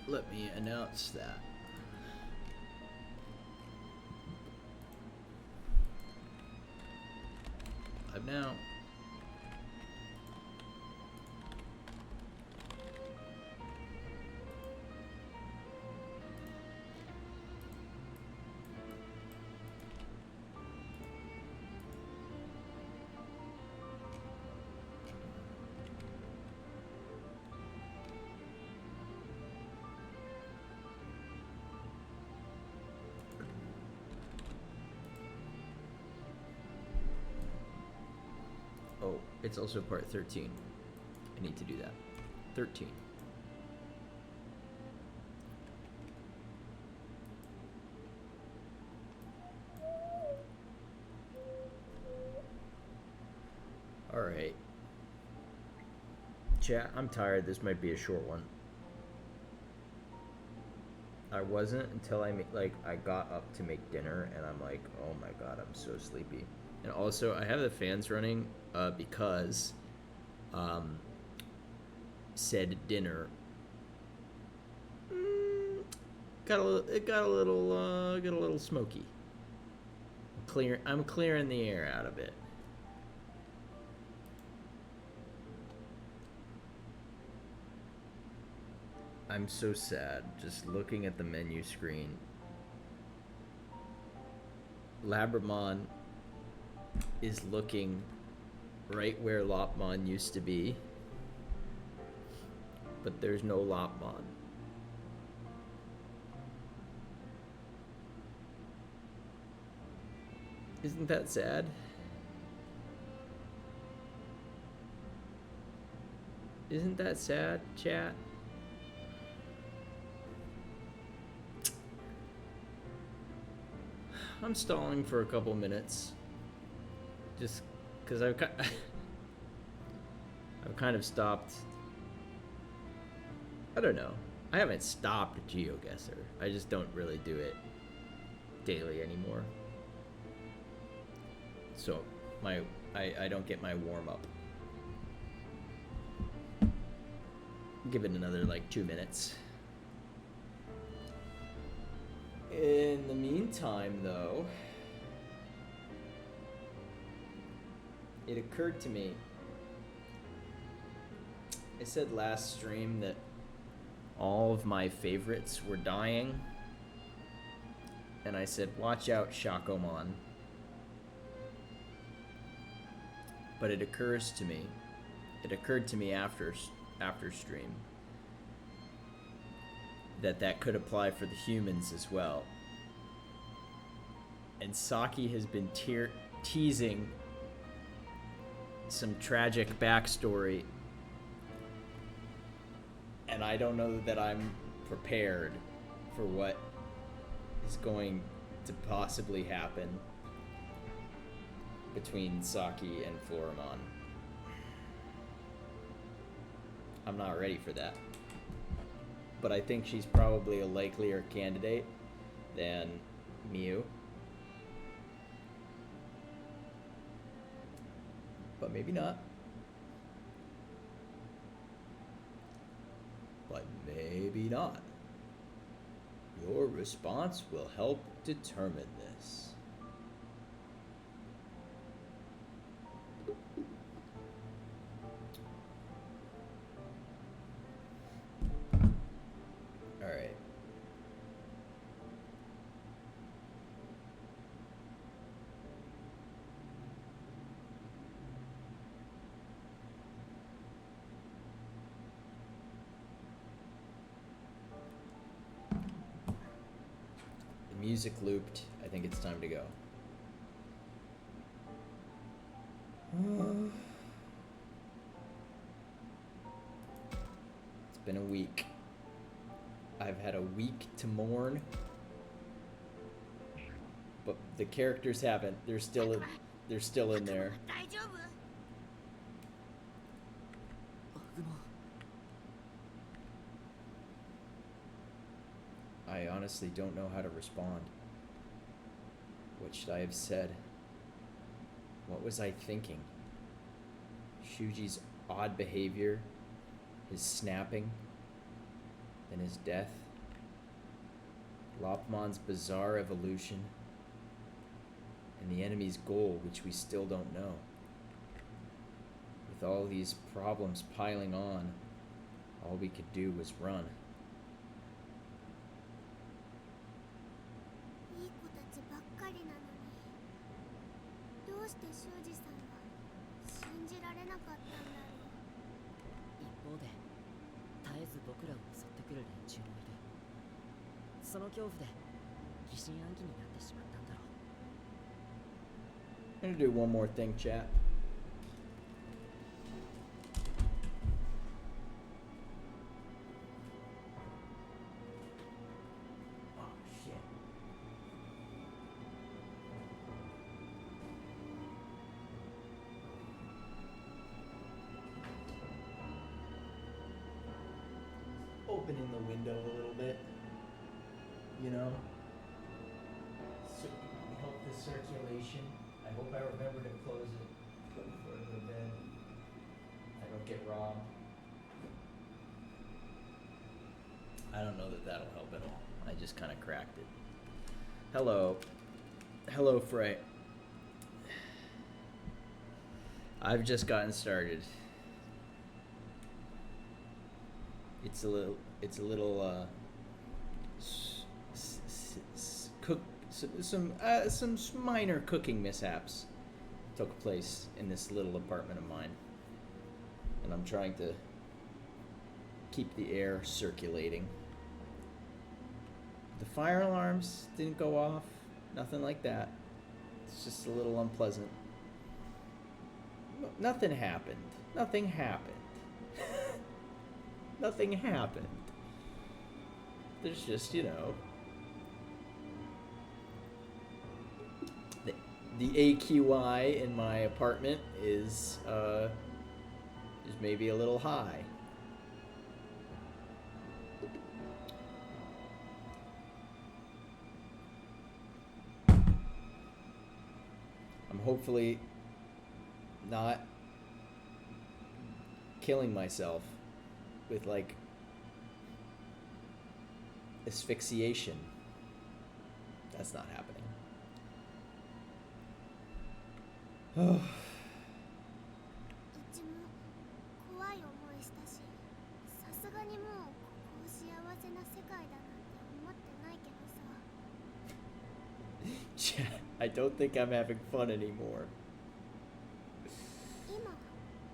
let me announce that. Live now. Oh, it's also part 13. I need to do that. 13. Alright. Chat, I'm tired. This might be a short one. I wasn't until I got up to make dinner, and I'm like, oh my god, I'm so sleepy. And also, I have the fans running because said dinner got a little smoky. I'm clearing the air out of it. I'm so sad just looking at the menu screen. Labramon is looking right where Lopmon used to be, but there's no Lopmon. Isn't that sad? Isn't that sad, chat? I'm stalling for a couple minutes. Just because I've kind of stopped. I don't know. I haven't stopped GeoGuessr. I just don't really do it daily anymore. So I don't get my warm up. Give it another like 2 minutes. In the meantime, though, it occurred to me. I said last stream that all of my favorites were dying. And I said, watch out, Shakomon. But it occurred to me after stream that could apply for the humans as well. And Saki has been teasing some tragic backstory, and I don't know that I'm prepared for what is going to possibly happen between Saki and Floramon. I'm not ready for that. But I think she's probably a likelier candidate than Mew. But maybe not. But maybe not. Your response will help determine this. Alright. The music looped. I think it's time to go. It's been a week. I've had a week to mourn, but the characters haven't. They're still in there. I honestly don't know how to respond. What should I have said? What was I thinking? Shuji's odd behavior, his snapping. then his death, Lopmon's bizarre evolution, and the enemy's goal, which we still don't know. With all these problems piling on, all we could do was run. いい子たちばっかりなのに、どうして修二さんは信じられなかったんだろう。一方で絶えず僕らを襲ってくる連中もいる。その恐怖で疑心暗鬼になってしまったんだろう。 I'm gonna do one more thing, chat. Oh, shit. Opening the window a little bit, you know, so help the circulation. I hope I remember to close it before I go to bed. I don't get robbed. I don't know that that'll help at all. I just kind of cracked it. Hello. Hello, Frey. I've just gotten started. It's a little some minor cooking mishaps took place in this little apartment of mine, and I'm trying to keep the air circulating. The fire alarms didn't go off, nothing like that. It's just a little unpleasant. Nothing happened. Nothing happened. Nothing happened. There's just, you know, the AQI in my apartment is maybe a little high. I'm hopefully not killing myself with, like, asphyxiation. That's not happening. うちも怖い思いしたし、さすがにもうこう幸せな世界だなんて思ってないけどさ。I don't think I'm having fun anymore. 今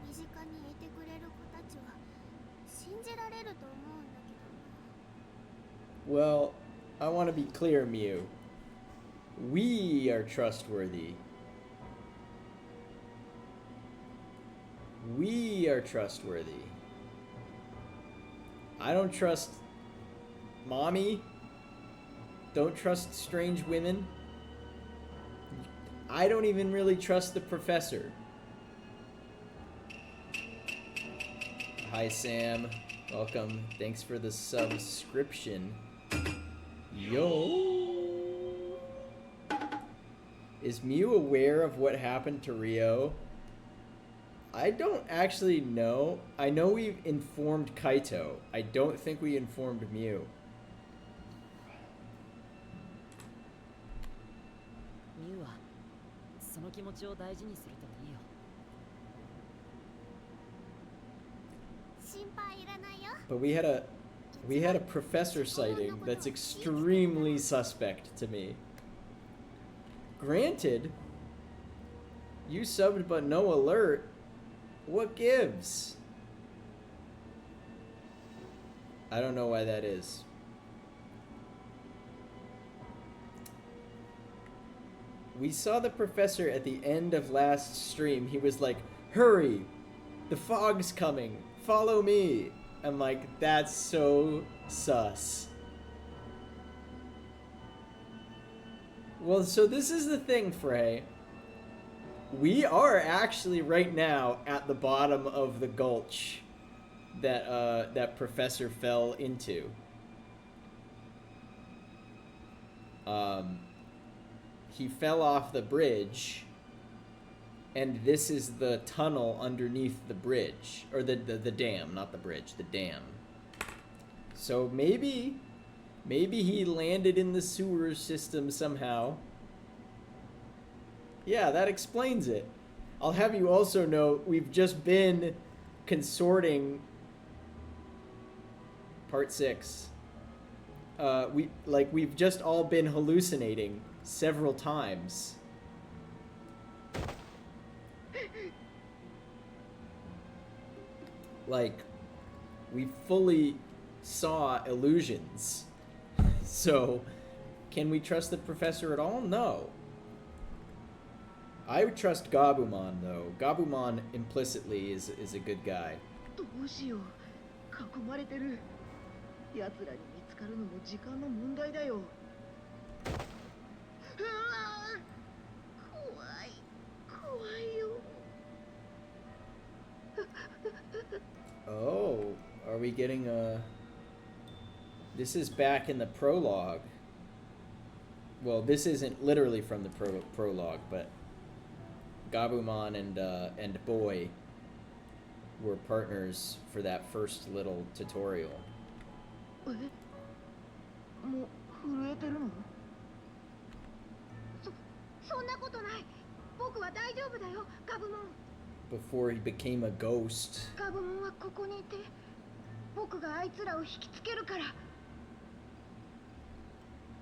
身近にいてくれる子たちは信じられると思うんだけどな。 Well, I want to be clear, Mew. We are trustworthy. We are trustworthy. I don't trust mommy. Don't trust strange women. I don't even really trust the professor. Hi, Sam. Welcome. Thanks for the subscription. Yo. Is Mew aware of what happened to Rio? I don't actually know. I know we've informed Kaito. I don't think we informed Mew. ミュウはその気持ちを大事にするといいよ。心配いらないよ。 But we had a professor sighting that's extremely suspect to me. Granted, you subbed but no alert. What gives? I don't know why that is. We saw the professor at the end of last stream. He was like, "Hurry! The fog's coming. Follow me." I'm like, that's so sus. Well, so this is the thing, Frey. We are actually right now at the bottom of the gulch that that professor fell into. He fell off the bridge, and this is the tunnel underneath the bridge, or the dam, not the bridge, the dam. So maybe he landed in the sewer system somehow. Yeah, that explains it. I'll have you also know we've just been consorting part 6. We've just all been hallucinating several times. Like, we fully saw illusions. So, can we trust the professor at all? No. I would trust Gabumon, though. Gabumon implicitly is a good guy. どうしよう。囲まれてる。奴らに見つかるのも時間の問題だよ。うわー、怖い、怖いよ。Oh, are we getting a... This is back in the prologue. Well, this isn't literally from the prologue, but Gabumon and Boy were partners for that first little tutorial. え、もう震えてるの？そんなことない。僕は大丈夫だよ、ガブモン。Before he became a ghost. ガブモンはここにいて、僕があいつらを引きつけるから。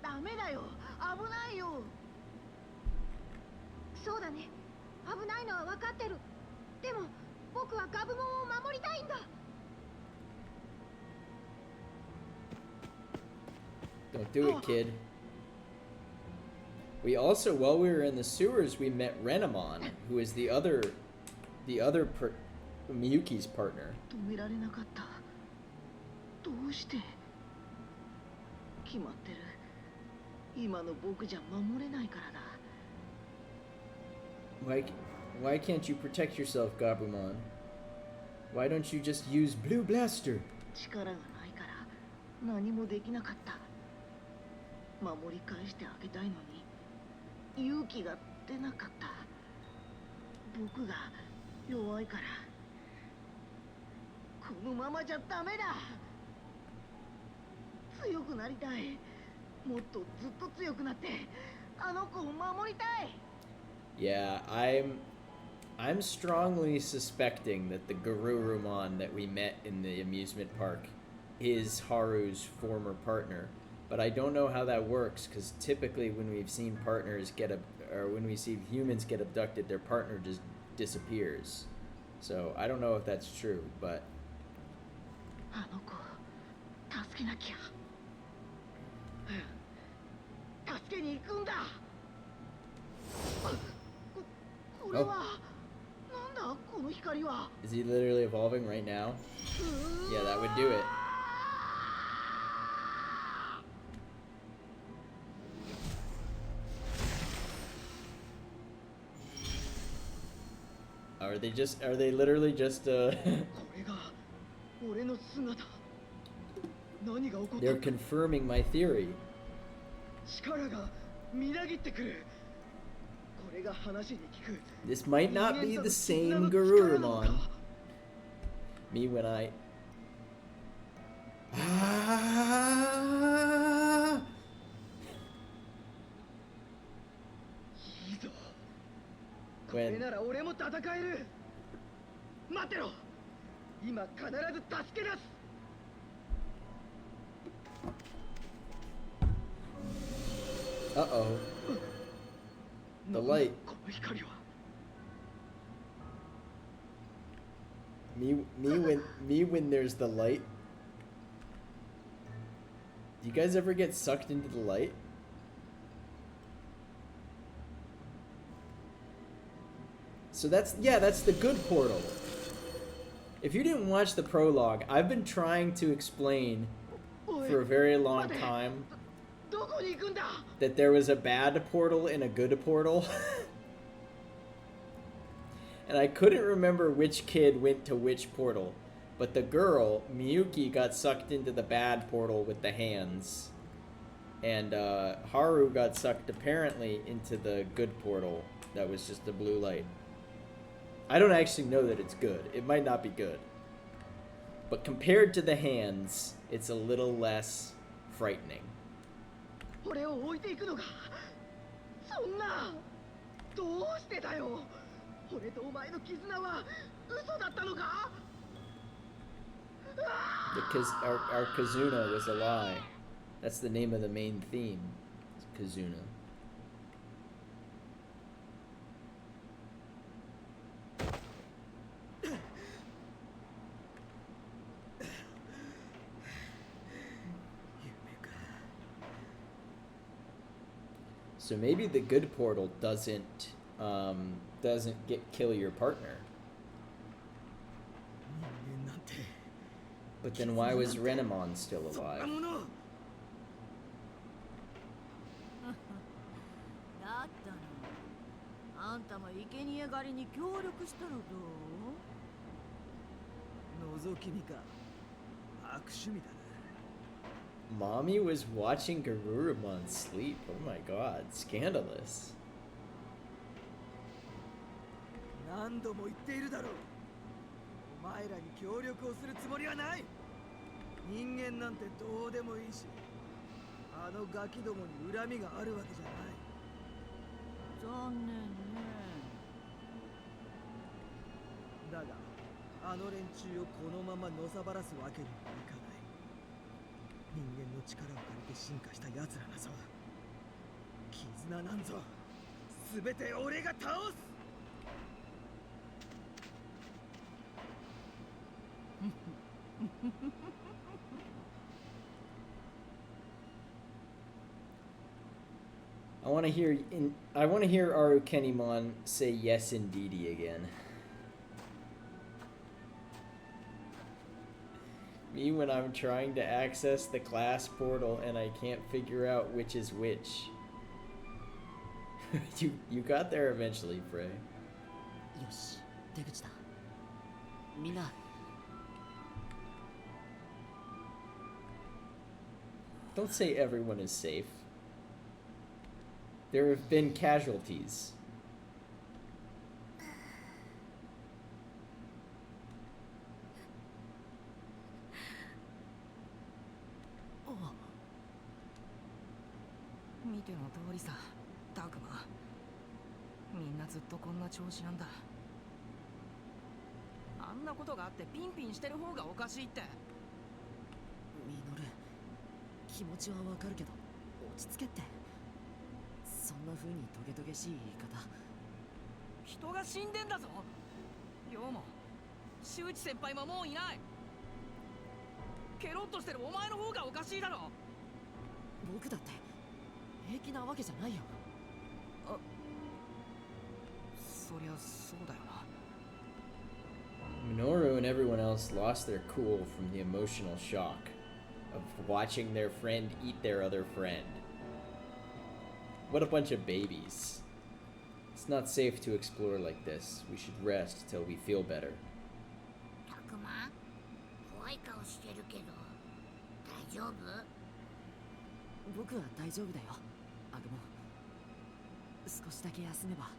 ダメだよ、危ないよ。そうだね、危ないのは分かってる。でも僕はガブモンを守りたいんだ。Don't do it, kid. We also, while we were in the sewers, we met Renamon, who is the other Miyuki's partner. 止められなかった。どうして？決まってる。今の僕じゃ守れないからだ。Why can't you protect yourself, Gabumon? Why don't you just use Blue Blaster? 力がないから何もできなかった。守り返してあげたいのに勇気が出なかった。僕が弱いから。このままじゃダメだ。強くなりたい。もっとずっと強くなってあの子を守りたい。Yeah, I'm strongly suspecting that the Garurumon that we met in the amusement park is Haru's former partner. But I don't know how that works, because typically when we've seen partners or when we see humans get abducted, their partner just disappears. So I don't know if that's true, but... あの子、助けなきゃ。助けに行くんだ。これは、なんだこの光は。Is he literally evolving right now? Yeah, that would do it. Are they literally just They're confirming my theory. This might not be the same Garurumon. Me when I... When... Uh-oh. The light. Me when there's the light. Do you guys ever get sucked into the light? So that's the good portal. If you didn't watch the prologue, I've been trying to explain for a very long time that there was a bad portal and a good portal. And I couldn't remember which kid went to which portal. But the girl, Miyuki, got sucked into the bad portal with the hands. And Haru got sucked apparently into the good portal that was just the blue light. I don't actually know that it's good. It might not be good. But compared to the hands, it's a little less frightening. 俺を置いていくのか。そんな、どうしてだよ。俺とお前の絆は嘘だったのか。Because our Kazuna was a lie. That's the name of the main theme. Kazuna. So maybe the good portal doesn't kill your partner. But then why was Renamon still alive? だったの。あんたも生贄狩りに協力したらどう？覗き見か。悪趣味だな。 Mommy was watching Garurumon sleep. Oh my god, scandalous. 何度も言っているだろう。お前らに協力をするつもりはない。人間なんてどうでもいいし、あのガキどもに恨みがあるわけじゃない。残念ね。だが、あの連中をこのままのさばらすわけにはいかない。人間の力を借りて進化した奴らなぞ。絆なんぞ、すべて俺が倒す。I want to hear Arukenimon say yes indeedy again. Me when I'm trying to access the class portal and I can't figure out which is which. you got there eventually, Frey. よし、出口だ。みんな。Don't say everyone is safe. There have been casualties. 見ての通りさ、タクマ。みんなずっとこんな調子なんだ。あんなことがあってピンピンしてる方がおかしいって。ミノル、気持ちはわかるけど落ち着けって。そんな風にトゲトゲしい言い方。人が死んでんだぞ。ようも周知先輩ももういない。ケロッとしてるお前の方がおかしいだろ。僕だって平気なわけじゃないよ。あ、そりゃそうだよな。 Minoru and everyone else lost their cool from the emotional shock of watching their friend eat their other friend. What a bunch of babies. It's not safe to explore like this. We should rest till we feel better. たくま、怖い顔してるけど大丈夫？僕は大丈夫だよ、アグモ。少しだけ休めば。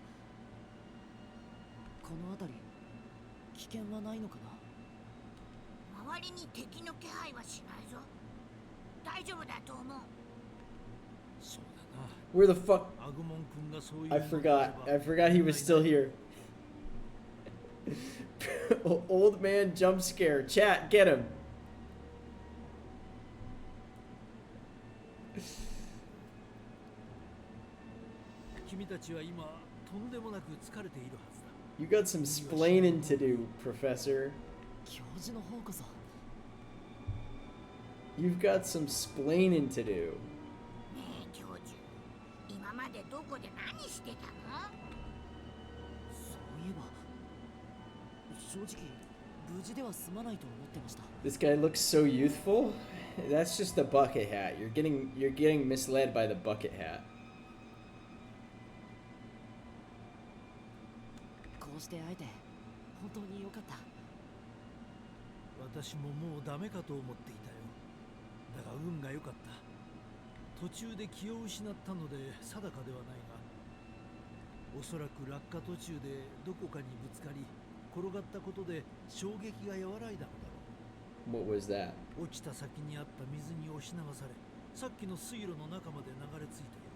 この辺り危険はないのかな。周りに敵の気配はしないぞ。大丈夫だと思う。そうだな。 Where the fuck? アグモン君がそういう I forgot he was still here. Old man jump scare. Chat, get him. 君たちは今とんでもなく疲れているはずだ。 You got some splaining to do, Professor. 教授の方こそ。You've got some splaining to do. ねえ教授、今までどこで何してたの？そういえば正直無事では済まないと思ってました。 This guy looks so youthful. That's just the bucket hat. You're getting misled by the bucket hat. こうして会えて本当に良かった。私ももうダメかと思っていたよ。だが運が良かった。途中で気を失ったので定かではないが、おそらく落下途中でどこかにぶつかり転がったことで衝撃が和らいだのだろう。What was that? 落ちた先にあった水に押し流され、さっきの水路の中まで流れ着いたよ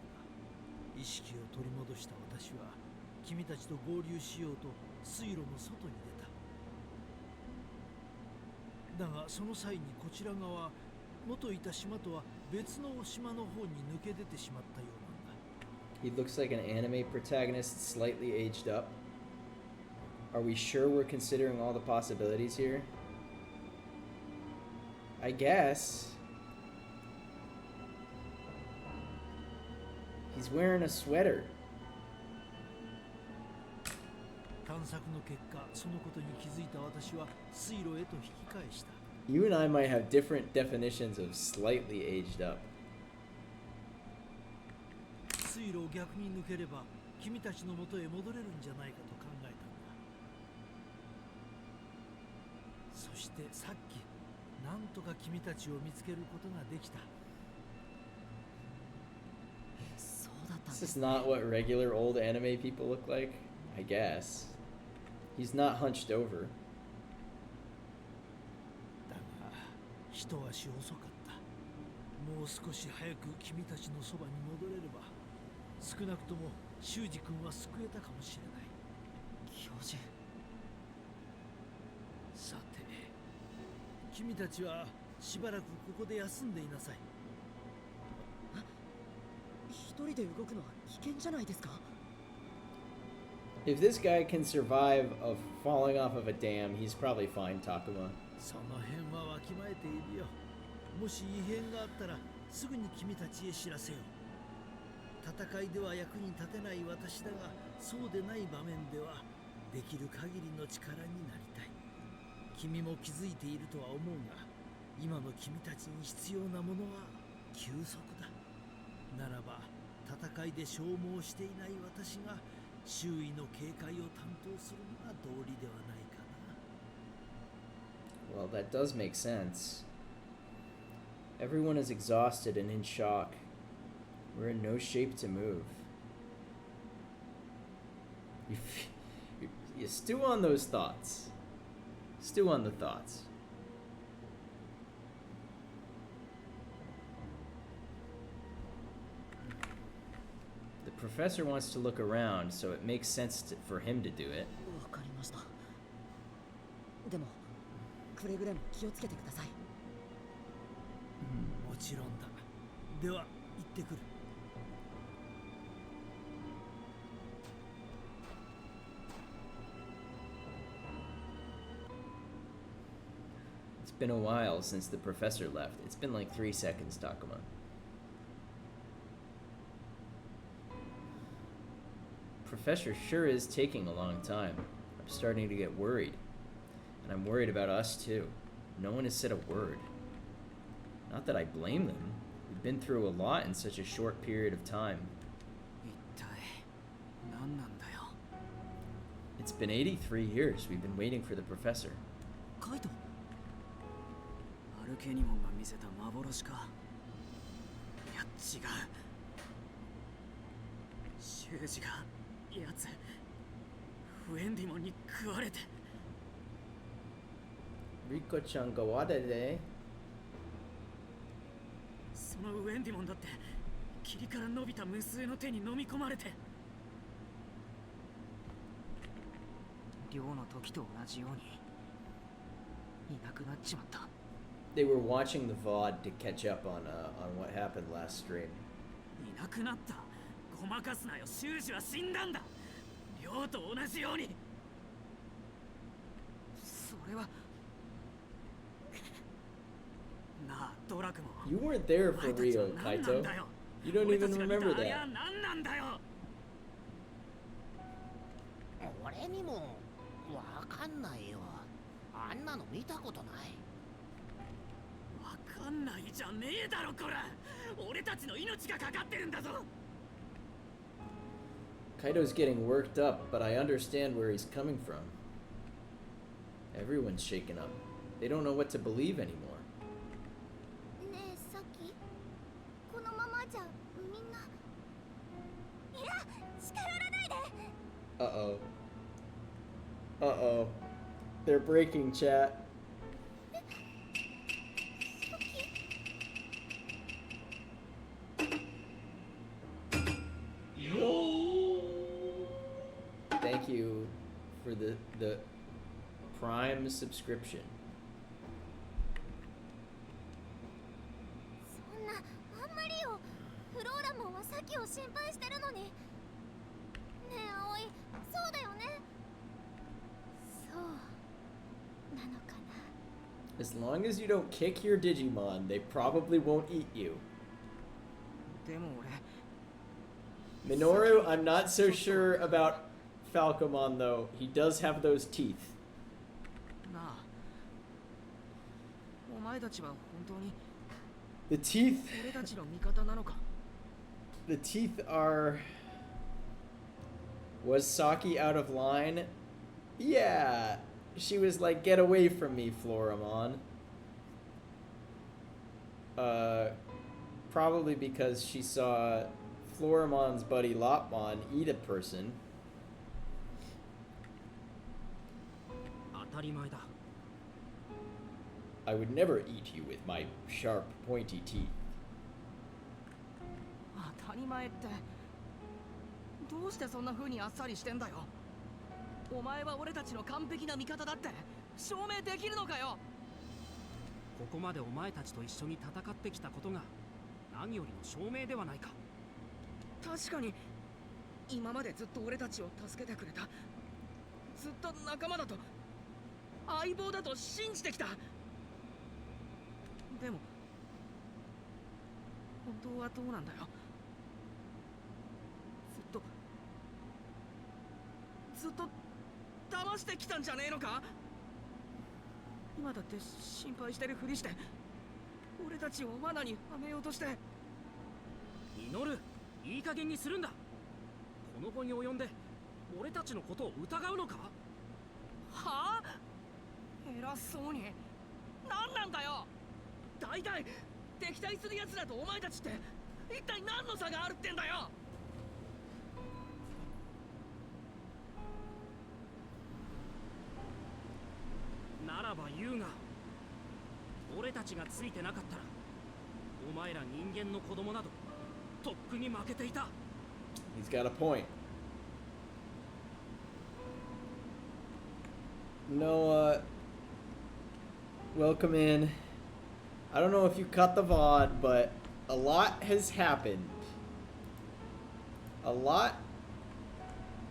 うだ。意識を取り戻した私は君たちと合流しようと水路の外に出た。だがその際にこちら側、元いた島とは別の島の方に抜け出てしまったようなんだ。 He looks like an anime protagonist, slightly aged up. Are we sure we're considering all the possibilities here? I guess. He's wearing a sweater. 探索の結果、そのことに気づいた私は水路へと引き返した。 You and I might have different definitions of slightly aged up. 水路を逆に抜ければ君たちの元へ戻れるんじゃないかと考えたんだ。そしてさっきなんとか君たちを見つけることができた。そうだったん This で is すね。 not what regular old anime people look like, I guess. He's not hunched over. だが一足遅かった。もう少し早く君たちのそばに戻れれば、少なくとも修二君は救えたかもしれない。教授、さて、君たちはしばらくここで休んでいなさい。一人で動くのは危険じゃないですか。 If this guy can survive of falling off of a dam, he's probably fine, Takuma. その辺はわきまえているよ。もし異変があったらすぐに君たちへ知らせよう。戦いでは役に立てない私だが、そうでない場面ではできる限りの力になりたい。君も気づいているとは思うが、今の君たちに必要なものは休息だ。ならば戦いで消耗していない私が周囲の警戒を担当するのが道理ではないかな。 Well, that does make sense. Everyone is exhausted and in shock. We're in no shape to move. You stew on those thoughts. Stew on the thoughts. The professor wants to look around, so it makes sense for him to do it. わかりました。でもくれぐれも気をつけてください。もちろんだ。では行ってくる。It's been a while since the professor left. It's been like 3 seconds, Takuma. Professor sure is taking a long time. I'm starting to get worried. And I'm worried about us too. No one has said a word. Not that I blame them. We've been through a lot in such a short period of time. 一体何なんだよ。 It's been 83 years. We've been waiting for the professor. カイト、アルケニモンが見せた幻か。いや違う。修二が奴ウェンディモンに食われて。 Riko-chan ga wadade. そのウェンディモンだって霧から伸びた無数の手に飲み込まれて。寮の時と同じようにいなくなっちまった。 They were watching the VOD to catch up on what happened last stream. いなくなった。ごまかすなよ。修二は死んだんだ。寮と同じように。それはなあドラクモン。 You weren't there お for 前たちは real, 何なんだ Kaito. よ。 You don't 俺た even ちが見た remember あれは that. 何なんだよ。俺にもわかんないよ。あんなの見たことない。わかんないじゃねえだろこら。俺たちの命がかかってるんだぞ。 Kaito's getting worked up, but I understand where he's coming from. Everyone's shaken up. They don't know what to believe anymore. ねえさっきこのままじゃみんな。いや近寄らないで。 Uh-oh. Uh-oh. They're breaking, chat. for the Prime subscription. そんなあんまりよ。フローラモンはさっきを心配してるのに。ねえ葵、そうだよね。そうなのかな。 As long as you don't kick your Digimon, they probably won't eat you. でも俺 Minoru, I'm not so sure about Falcomon though. He does have those teeth. なあお前たちは本当に The teeth 俺たちの味方なのか The teeth are... Was Saki out of line? Yeah. She was like, get away from me, Floramon. Probably because she saw Floramon's buddy Lopmon eat a person. 当たり前だ。 I would never eat you with my sharp, pointy teeth. 当たり前ってどうしてそんな風にあっさりしてんだよ。お前は俺たちの完璧な味方だって証明できるのかよ。ここまでお前たちと一緒に戦ってきたことが何よりの証明ではないか。確かに今までずっと俺たちを助けてくれた。ずっと仲間だと相棒だと信じてきた。でも本当はどうなんだよ。ずっと騙してきたんじゃねえのか。今だって心配してるふりして俺たちを罠にはめようとして。祈る、いい加減にするんだ。この後に及んで俺たちのことを疑うのか。はあ、偉そうに。何なんだよ。大体敵対する奴らとお前たちって一体何の差があるってんだよ。ならば言うが、俺たちがついてなかったらお前ら人間の子供などとっくに負けていた。 He's got a point. Noah, welcome in. I don't know if you cut the VOD, but a lot has happened. A lot.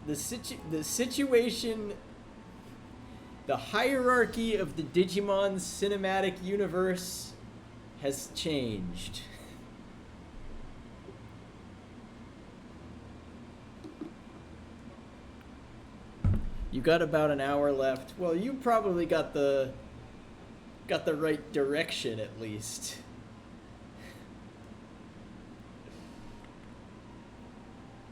The situation, the hierarchy of the Digimon cinematic universe has changed. You got about an hour left. Well, you probably got the right direction at least.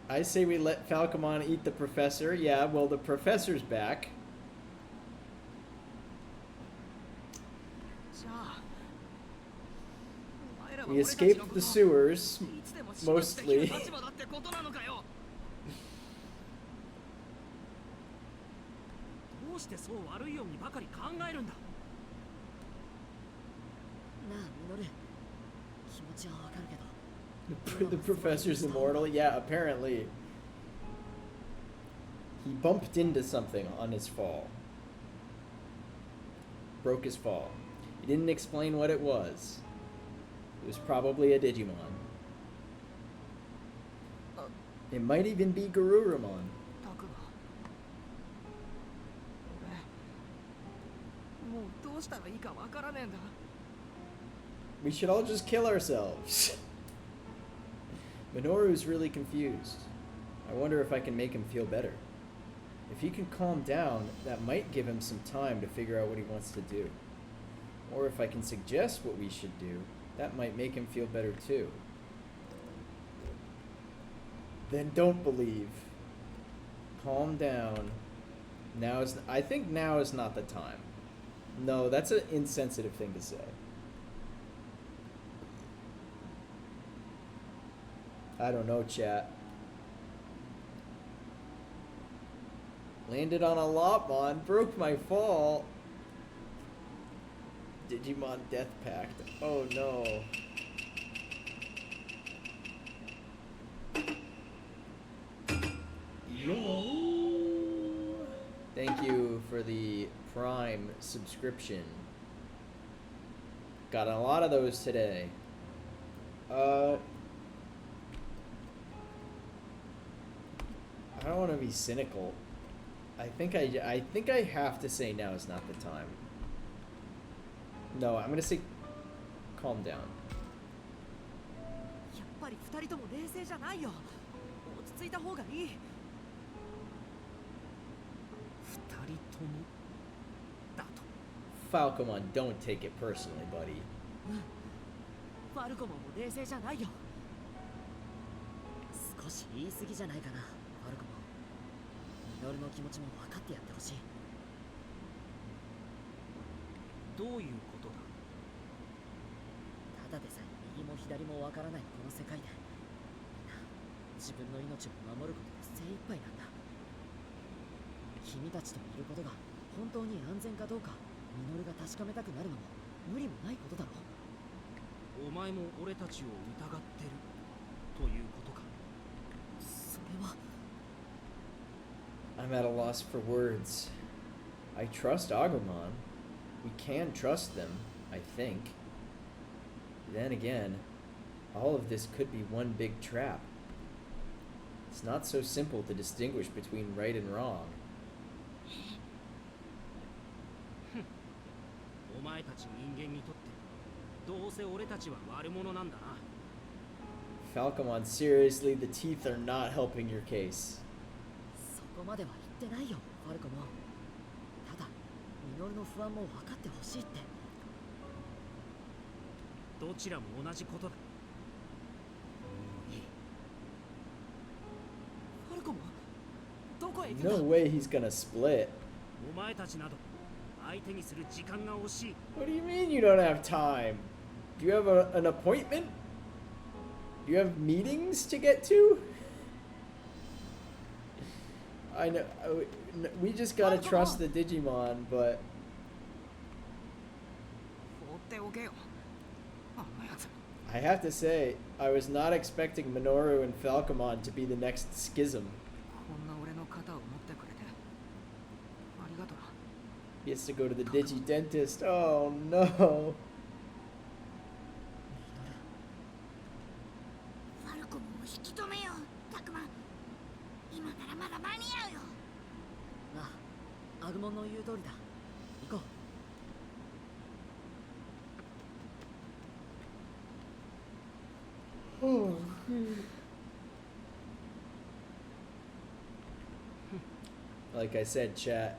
I say we let Falcomon eat the professor. Yeah, well, the professor's back. We escaped the sewers, mostly. どうしてそう悪いようにばかり考えるんだ。なあ、ミノル。気持ちはわかるけど。The professor's immortal? Yeah, apparently. He bumped into something on his fall. Broke his fall. He didn't explain what it was. It was probably a Digimon. It might even be Garurumon. We should all just kill ourselves. Minoru's really confused. I wonder if I can make him feel better. If he can calm down, that might give him some time to figure out what he wants to do. Or if I can suggest what we should do, that might make him feel better too. Then don't believe. Calm down. I think now is not the time. No, that's an insensitive thing to say. I don't know, chat. Landed on a Lopmon, broke my fall. Digimon Death Pact. Oh no. Yo. Thank you for the Prime subscription. Got a lot of those today. I don't want to be cynical. I think I have to say now is not the time. No, I'm gonna say calm down. やっぱり二人とも冷静じゃないよ。落ち着いた方がいい。二人ともだと。Falcomon, don't take it personally, buddy. ファルコモンも冷静じゃないよ。少し言い過ぎじゃないかな、ファルコモン。ミノルの気持ちも分かってやってほしい。どういうことだ。ただでさえ右も左も分からないこの世界で、みんな自分の命を守ることで精一杯なんだ。君たちといることが本当に安全かどうかミノルが確かめたくなるのも無理もないことだろ。お前も俺たちを疑ってるということか。それは。I'm at a loss for words. I trust Agumon. We can trust them, I think. Then again, all of this could be one big trap. It's not so simple to distinguish between right and wrong. お前たち人間にとってどうせ俺たちは悪者なんだな。Falcomon, seriously, the teeth are not helping your case. そこまでは言ってないよ、ファルコモン。ただミノルの不安も分かってほしいって。どちらも同じことだ。ファルコモン、どこへ行くんだ。 No way he's gonna split. お前たちなど相手にする時間が惜しい。 What do you mean you don't have time? Do you have an appointment? Do you have meetings to get to? I know we just gotta trust the Digimon, but 放っておけよ。あのやつ。 I have to say, I was not expecting Minoru and Falcomon to be the next schism. こんな俺の肩を持ってくれてありがとな。 He has to go to the Digi-Dentist. Oh no. ファルコモンを引き止めよう、タクマン。今ならまだ間に合うよ。ああ、アグモンの言う通りだ。行こう。Like I said, chat,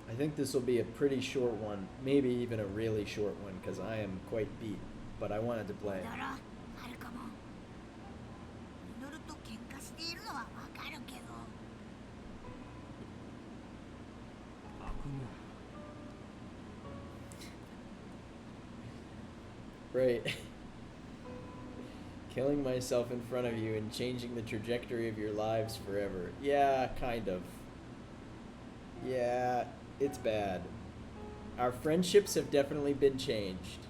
I think this will be a pretty short one, maybe even a really short one, because I am quite beat, but I wanted to play. だろ、ファルコモン。ミノルと喧嘩しているのはわかるけど。悪夢。 Right. Killing myself in front of you and changing the trajectory of your lives forever. Yeah, kind of. Yeah, it's bad. Our friendships have definitely been changed.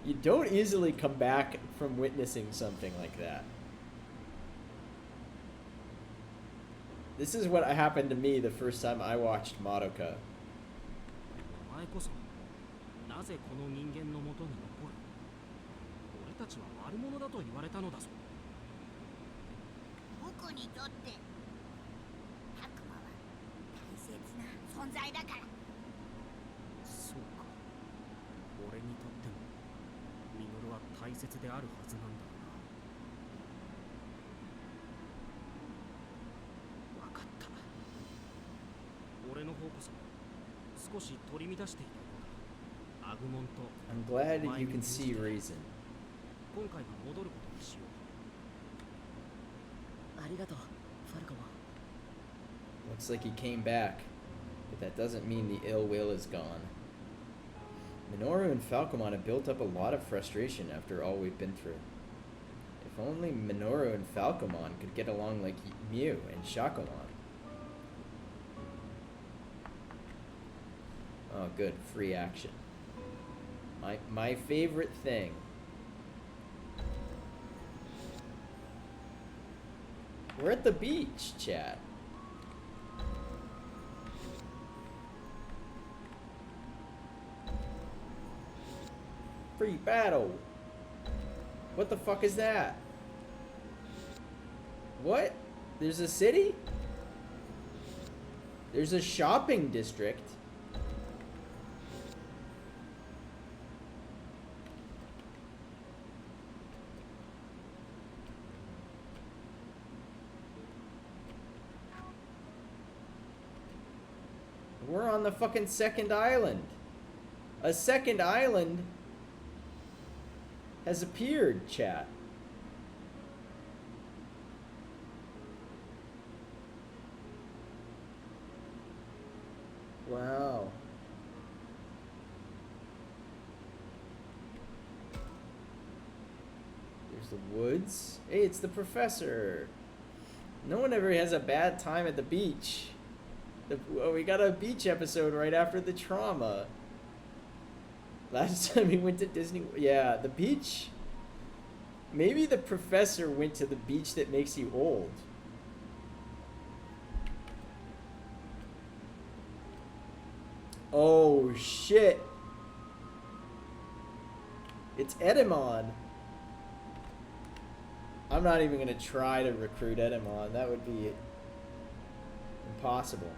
You don't easily come back from witnessing something like that. This is what happened to me the first time I watched Madoka. お前こそなぜこの人間のもとに残る。俺たちは悪者だと言われたのだぞ。僕にとってタクマは大切な存在だから。そうか。俺にとってもミノルは大切であるはずなんだろうな。わかった。俺の方こそ少し取り乱していたようだ。アグモンと I'm glad you can see reason. 今回は戻ることにしよう。ありがとう、ファルコモン。 Looks like he came back, but that doesn't mean the ill will is gone. Minoru and Falcomon have built up a lot of frustration after all we've been through. If only Minoru and Falcomon could get along like Mew and Shakomon. Oh, good, free action. My favorite thing. We're at the beach, chat. Free battle. What the fuck is that? What? There's a city? There's a shopping district. We're on the fucking second island. A second island has appeared, chat. Wow. There's the woods. Hey, it's the professor. No one ever has a bad time at the beach. Well, we got a beach episode right after the trauma. Last time we went to Disney... Yeah, the beach... Maybe the professor went to the beach that makes you old. Oh, shit. It's Edamon. I'm not even going to try to recruit Edamon. That would be impossible.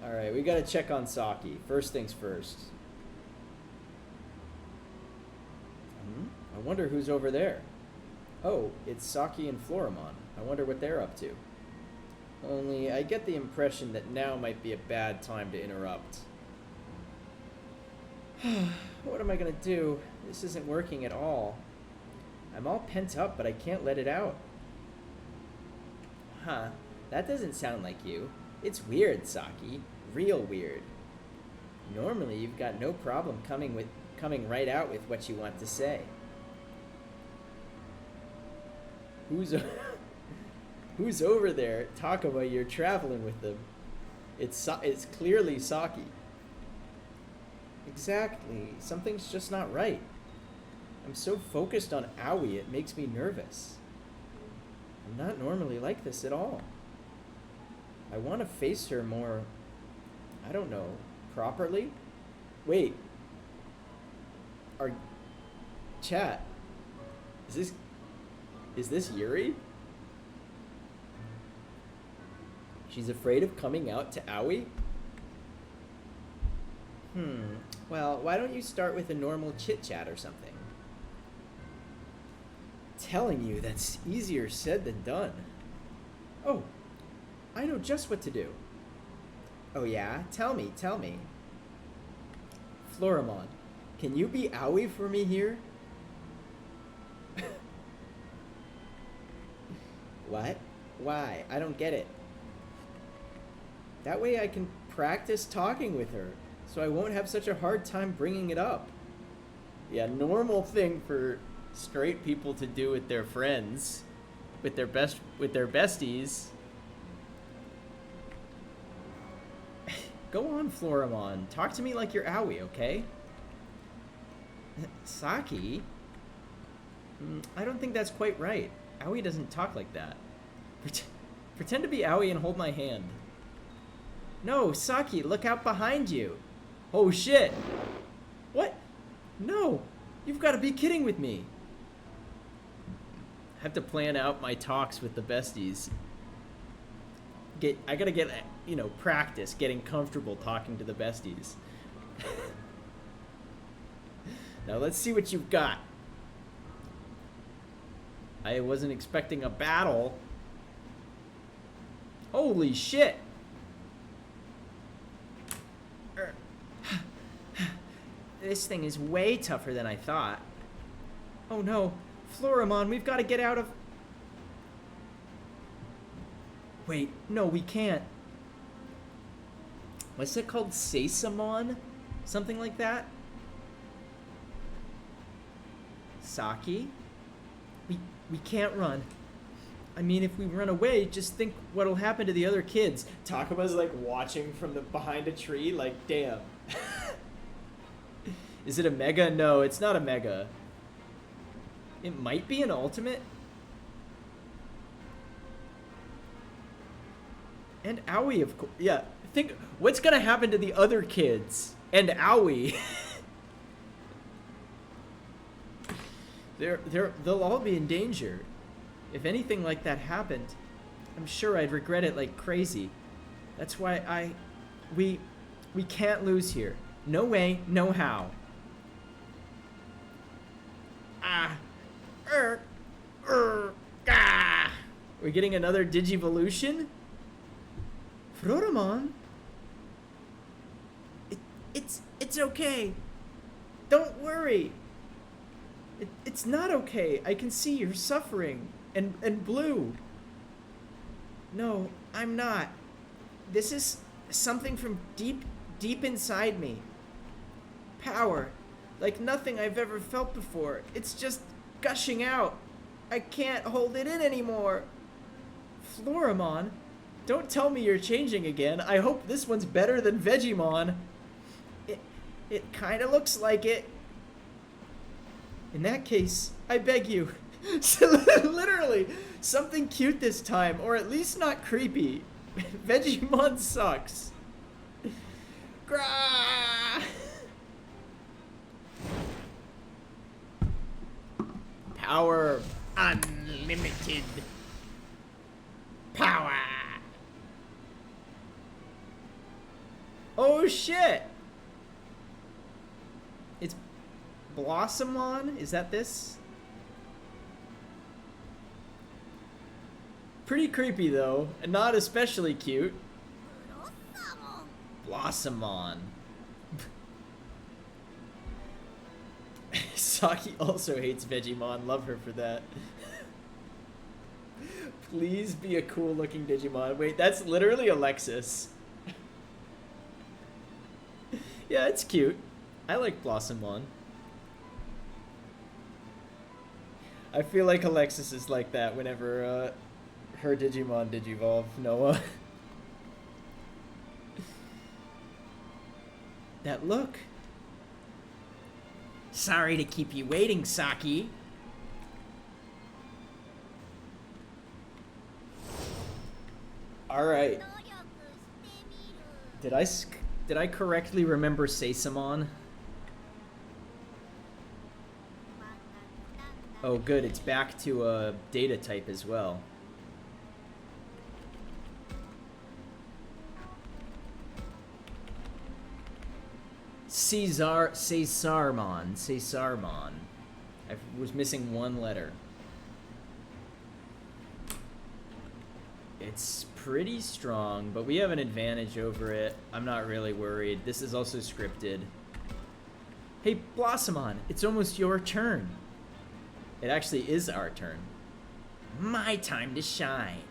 Alright, we gotta check on Saki. First things first. I wonder who's over there. Oh, it's Saki and Floramon. I wonder what they're up to. Only, I get the impression that now might be a bad time to interrupt. What am I gonna do? This isn't working at all. I'm all pent up, but I can't let it out. Huh, that doesn't sound like you. It's weird, Saki. Real weird. Normally, you've got no problem coming right out with what you want to say. Who's over there? Talk about you're traveling with them. It's clearly Saki. Exactly. Something's just not right. I'm so focused on Aoi, it makes me nervous. I'm not normally like this at all. I want to face her more, I don't know, properly? Wait. Chat. Is this Yuri? She's afraid of coming out to Aoi? Well, why don't you start with a normal chit-chat or something? Telling you, that's easier said than done. Oh, I know just what to do. Oh yeah? Tell me. Floramon, can you be Aoi for me here? What? Why? I don't get it. That way I can practice talking with her, so I won't have such a hard time bringing it up. Yeah, normal thing for straight people to do with their friends, with their besties. Go on, Floramon. Talk to me like you're Aoi, okay? Saki? I don't think that's quite right. Aoi doesn't talk like that. Pretend to be Aoi and hold my hand. No, Saki, look out behind you. Oh shit. What? No, you've got to be kidding with me. I have to plan out my talks with the besties. I gotta get, practice getting comfortable talking to the besties. Now let's see what you've got. I wasn't expecting a battle. Holy shit. This thing is way tougher than I thought. Oh no, Floramon, we've got to get out of... Wait, no, we can't. What's it called? Seisamon? Something like that? Saki? We can't run. I mean, if we run away, just think what'll happen to the other kids. Takuma's like watching from behind a tree, like, damn. Is it a mega? No, it's not a mega. It might be an ultimate. And Owie, of course. Yeah, think what's gonna happen to the other kids and Owie? They'll all be in danger. If anything like that happened, I'm sure I'd regret it like crazy. That's why we can't lose here. No way, no how. We're getting another Digivolution? Frodomon? It's okay. Don't worry. It's not okay. I can see you're suffering. And blue. No, I'm not. This is something from deep inside me. Power. Like nothing I've ever felt before. It's just gushing out. I can't hold it in anymore. Floramon, don't tell me you're changing again. I hope this one's better than Vegemon. It kind of looks like it. In that case, I beg you. Literally, something cute this time, or at least not creepy. Vegemon sucks. Grah! Power unlimited. Power. Oh shit! It's Blossomon? Is that this? Pretty creepy though, and not especially cute. Blossomon. Saki also hates Vegemon. Love her for that. Please be a cool looking Digimon. Wait, that's literally Alexis. Yeah, it's cute. I like Blossomon. I feel like Alexis is like that whenever her Digimon digivolve, Noah. That look. Sorry to keep you waiting, Saki. Alright. Did I correctly remember Seisamon? Oh good, it's back to a data type as well. Cesarmon. I was missing one letter. It's pretty strong, but we have an advantage over it. I'm not really worried. This is also scripted. Hey, Blossomon, it's almost your turn. It actually is our turn. My time to shine.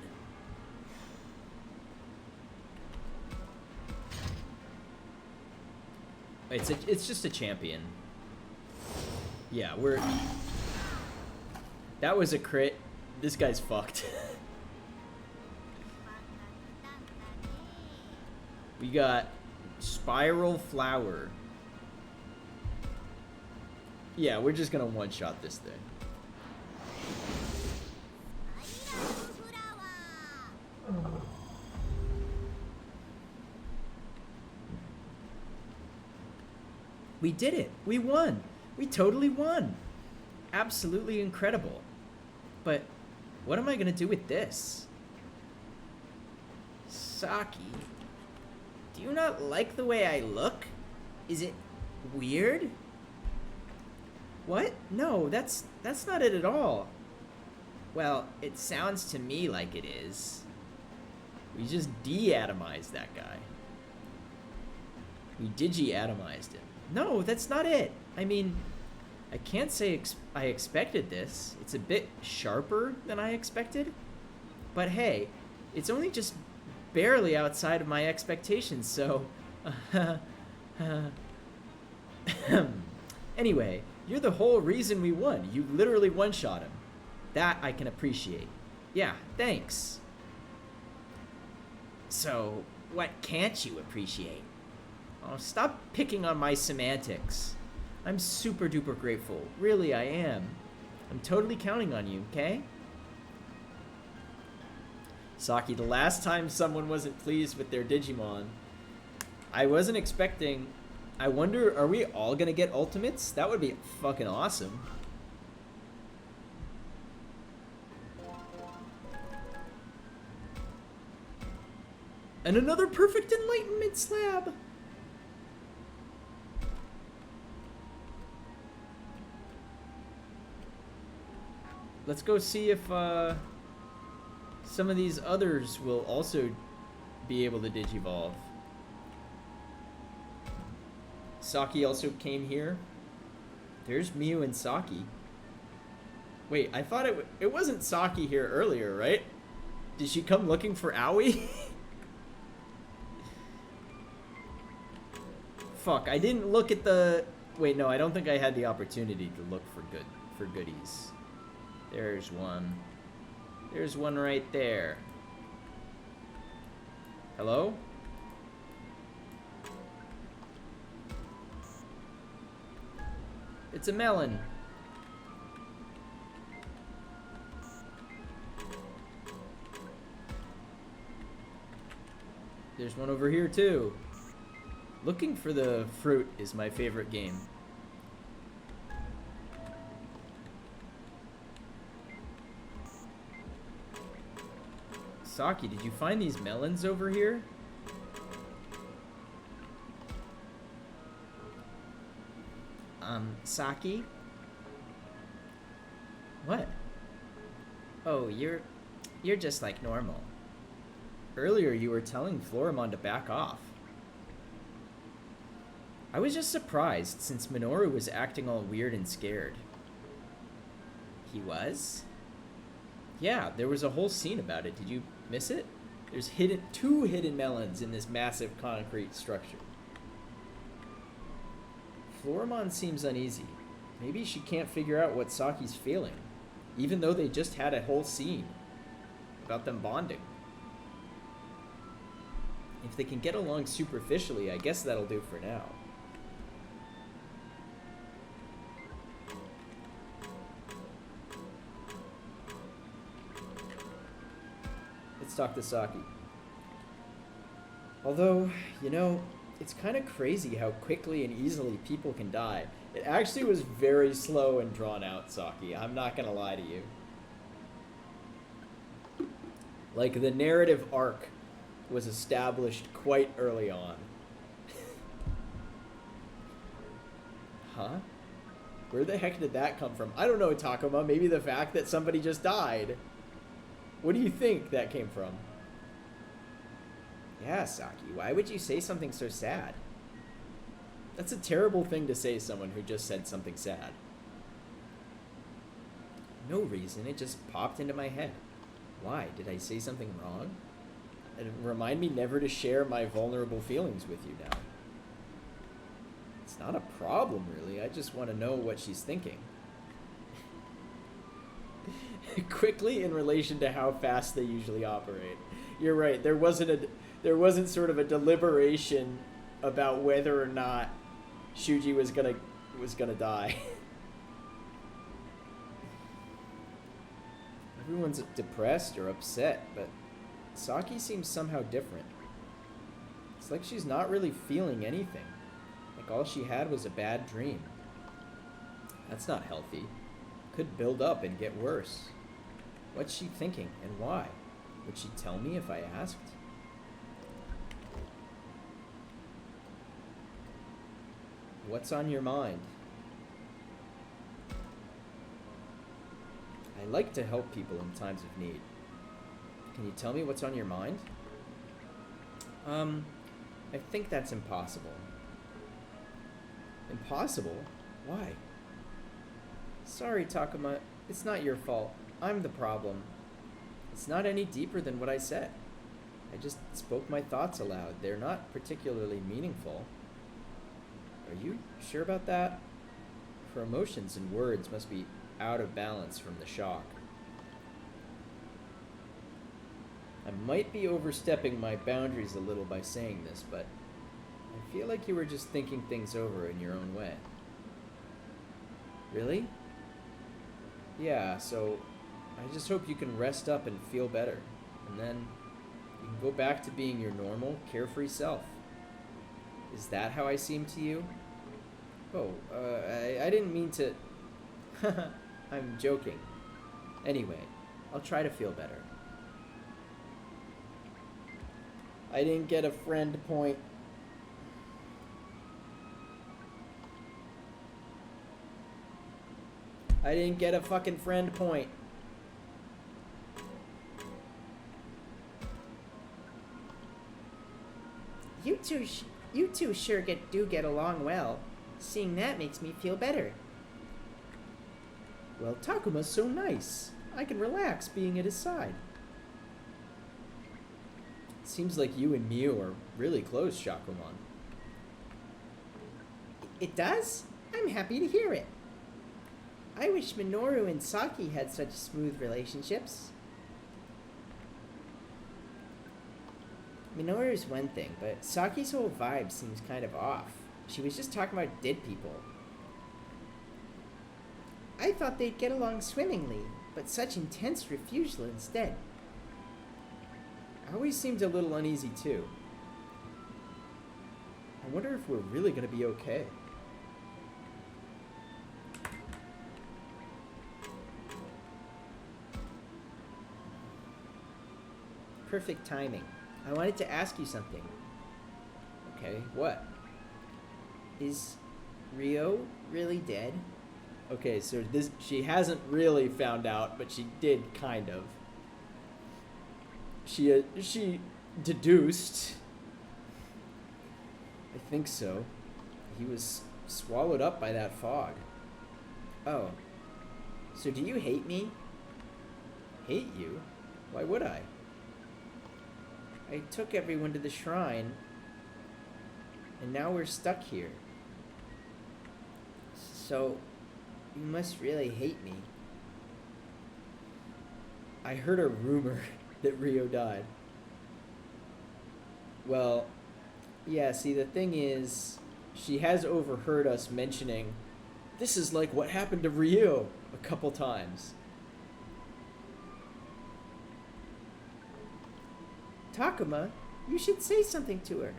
It's just a champion. Yeah, that was a crit. This guy's fucked. We got Spiral Flower. Yeah, we're just gonna one-shot this thing. We did it! We won! We totally won! Absolutely incredible. But what am I gonna do with this? Saki, do you not like the way I look? Is it weird? What? No, that's not it at all. Well, it sounds to me like it is. We just de-atomized that guy. We digi-atomized him. No, that's not it. I mean, I can't say I expected this. It's a bit sharper than I expected. But hey, it's only just barely outside of my expectations, so... Anyway, you're the whole reason we won. You literally one-shot him. That I can appreciate. Yeah, thanks. So, what can't you appreciate? Oh, stop picking on my semantics. I'm super duper grateful. Really, I am. I'm totally counting on you, okay? Saki, the last time someone wasn't pleased with their Digimon, I wasn't expecting... I wonder, are we all gonna get ultimates? That would be fucking awesome. And another perfect enlightenment slab! Let's go see if some of these others will also be able to digivolve. Saki also came here. There's Miu and Saki. Wait, I thought it wasn't Saki here earlier, right? Did she come looking for Aoi? Fuck, I didn't look at the... Wait, no, I don't think I had the opportunity to look for goodies. There's one. There's one right there. Hello? It's a melon. There's one over here too. Looking for the fruit is my favorite game. Saki, did you find these melons over here? Saki? What? Oh, you're just like normal. Earlier you were telling Floramon to back off. I was just surprised since Minoru was acting all weird and scared. He was? Yeah, there was a whole scene about it. Did you miss it? There's two hidden melons in this massive concrete structure. Floramon seems uneasy. Maybe she can't figure out what Saki's feeling, even though they just had a whole scene about them bonding. If they can get along superficially, I guess that'll do for now. Let's talk to Saki. Although, you know, it's kind of crazy how quickly and easily people can die. It actually was very slow and drawn out, Saki. I'm not gonna lie to you. Like, the narrative arc was established quite early on. Huh? Where the heck did that come from? I don't know, Takuma. Maybe the fact that somebody just died. What do you think that came from? Yeah, Saki, why would you say something so sad? That's a terrible thing to say to someone who just said something sad. No reason, it just popped into my head. Why? Did I say something wrong? And remind me never to share my vulnerable feelings with you now. It's not a problem, really. I just want to know what she's thinking. Quickly in relation to how fast they usually operate. You're right. There wasn't sort of a deliberation about whether or not Shuji was gonna die. Everyone's depressed or upset, but Saki seems somehow different. It's like she's not really feeling anything. Like all she had was a bad dream. That's not healthy. Could build up and get worse. What's she thinking and why? Would she tell me if I asked? What's on your mind? I like to help people in times of need. Can you tell me what's on your mind? I think that's impossible. Impossible? Why? Sorry, Takuma. It's not your fault. I'm the problem. It's not any deeper than what I said. I just spoke my thoughts aloud. They're not particularly meaningful. Are you sure about that? Her emotions and words must be out of balance from the shock. I might be overstepping my boundaries a little by saying this, but I feel like you were just thinking things over in your own way. Really? Yeah, so I just hope you can rest up and feel better. And then You can go back to being your normal, carefree self. Is that how I seem to you? Oh, I didn't mean to... I'm joking. Anyway, I'll try to feel better. I didn't get a friend point. I didn't get a fucking friend point. You two sure do get along well. Seeing that makes me feel better. Well, Takuma's so nice. I can relax being at his side. Seems like you and Miu are really close, Shakuman. It does? I'm happy to hear it. I wish Minoru and Saki had such smooth relationships. Minoru's one thing, but Saki's whole vibe seems kind of off. She was just talking about dead people. I thought they'd get along swimmingly, but such intense refusal instead. I always seemed a little uneasy too. I wonder if we're really gonna be okay. Perfect timing. I wanted to ask you something. Okay, what? Is Rio really dead? Okay, so she hasn't really found out, but she did kind of. She deduced. I think so. He was swallowed up by that fog. Oh. So do you hate me? Hate you? Why would I? I took everyone to the shrine, and now we're stuck here. So, you must really hate me. I heard a rumor that Rio died. Well, yeah, see, the thing is, she has overheard us mentioning, this is like what happened to Rio a couple times. Takuma, you should say something to her.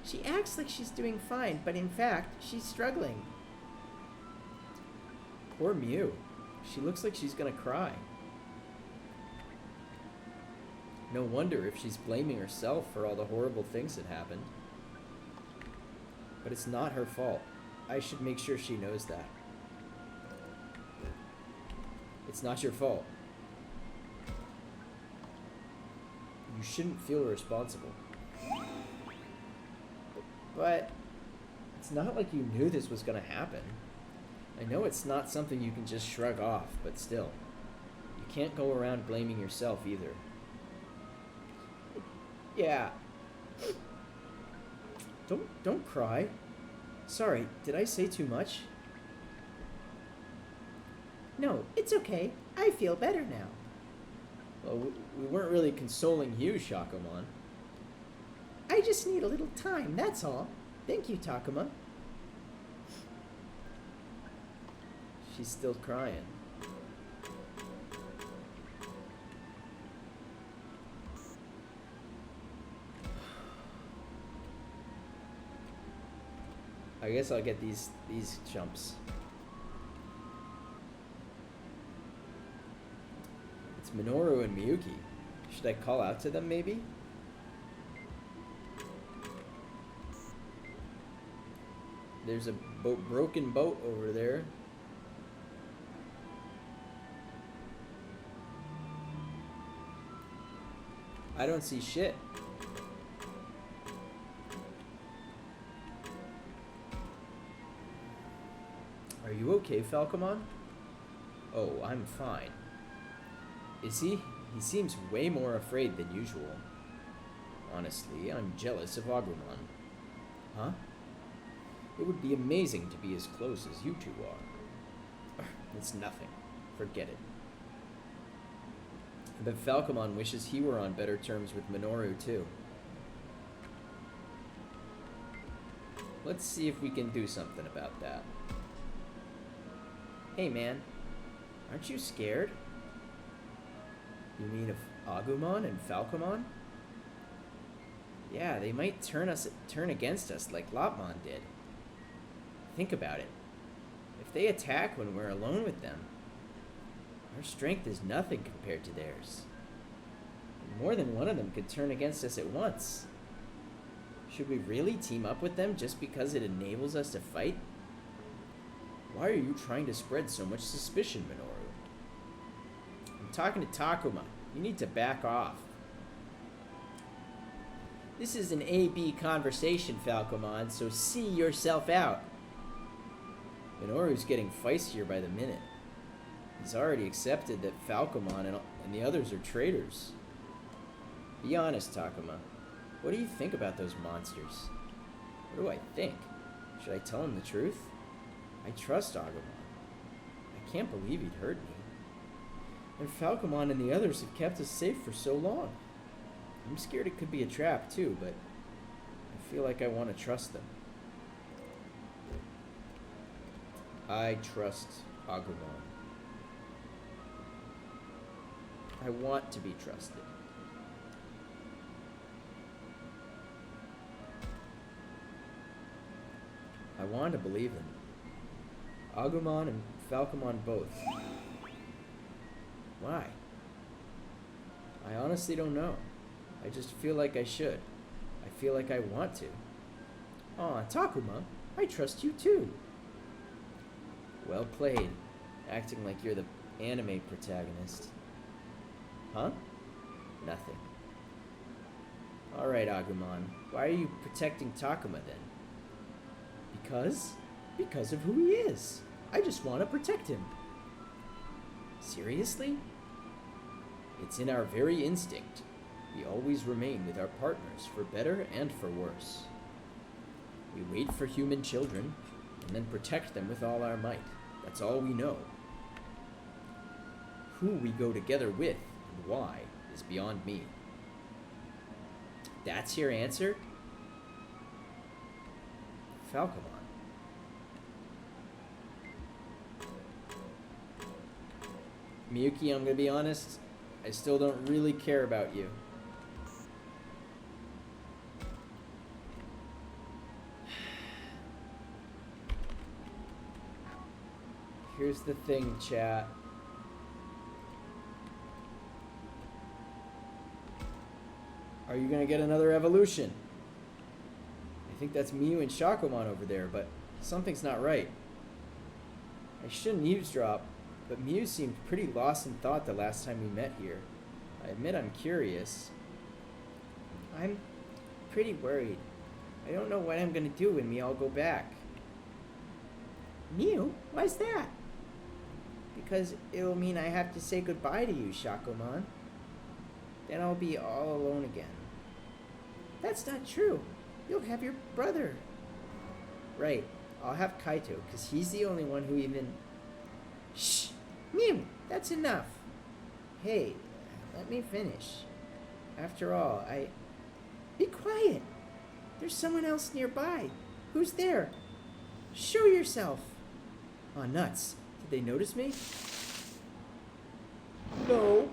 She acts like she's doing fine, but in fact, she's struggling. Poor Miu. She looks like she's gonna cry. No wonder if she's blaming herself for all the horrible things that happened. But it's not her fault. I should make sure she knows that. It's not your fault. You shouldn't feel responsible. But it's not like you knew this was gonna happen. I know it's not something you can just shrug off, but still. You can't go around blaming yourself either. Yeah. Don't cry. Sorry, did I say too much? No, it's okay. I feel better now. Well, we weren't really consoling you, Shakuman. I just need a little time, that's all. Thank you, Takuma. She's still crying. I guess I'll get these jumps. It's Minoru and Miyuki. Should I call out to them, maybe? There's a broken boat over there. I don't see shit. Are you okay, Falcomon? Oh, I'm fine. Is he? He seems way more afraid than usual. Honestly, I'm jealous of Agumon. Huh? It would be amazing to be as close as you two are. It's nothing. Forget it. But Falcomon wishes he were on better terms with Minoru too. Let's see if we can do something about that. Hey man, aren't you scared? You mean of Agumon and Falcomon? Yeah, they might turn against us like Lopmon did. Think about it. If they attack when we're alone with them, our strength is nothing compared to theirs. And more than one of them could turn against us at once. Should we really team up with them just because it enables us to fight? Why are you trying to spread so much suspicion, Minoru? I'm talking to Takuma. You need to back off. This is an A-B conversation, Falcomon, so see yourself out. Minoru's getting feistier by the minute. He's already accepted that Falcomon and the others are traitors. Be honest, Takuma. What do you think about those monsters? What do I think? Should I tell him the truth? I trust Agumon. I can't believe he'd hurt me. And Falcomon and the others have kept us safe for so long. I'm scared it could be a trap too, but I feel like I want to trust them. I trust Agumon. I want to be trusted. I want to believe him. Agumon and Falcomon both. Why? I honestly don't know. I just feel like I should. I feel like I want to. Aw, Takuma, I trust you too. Well played. Acting like you're the anime protagonist. Huh? Nothing. Alright, Agumon. Why are you protecting Takuma then? Because? Because of who he is. I just want to protect him. Seriously? It's in our very instinct. We always remain with our partners, for better and for worse. We wait for human children, and then protect them with all our might. That's all we know. Who we go together with, and why, is beyond me. That's your answer? Falcomon. Miyuki, I'm gonna be honest, I still don't really care about you. Here's the thing, chat. Are you gonna get another evolution? I think that's Miu and Shakomon over there, but something's not right. I shouldn't eavesdrop, but Miu seemed pretty lost in thought the last time we met here. I admit I'm curious. I'm pretty worried. I don't know what I'm gonna do when we all go back. Miu? Why's that? Because it'll mean I have to say goodbye to you, Shakomon. Then I'll be all alone again. That's not true. You'll have your brother. Right. I'll have Kaito, because he's the only one who even... Shh! Miu! That's enough! Hey, let me finish. After all, Be quiet! There's someone else nearby. Who's there? Show yourself! Aw, nuts. Did they notice me? No.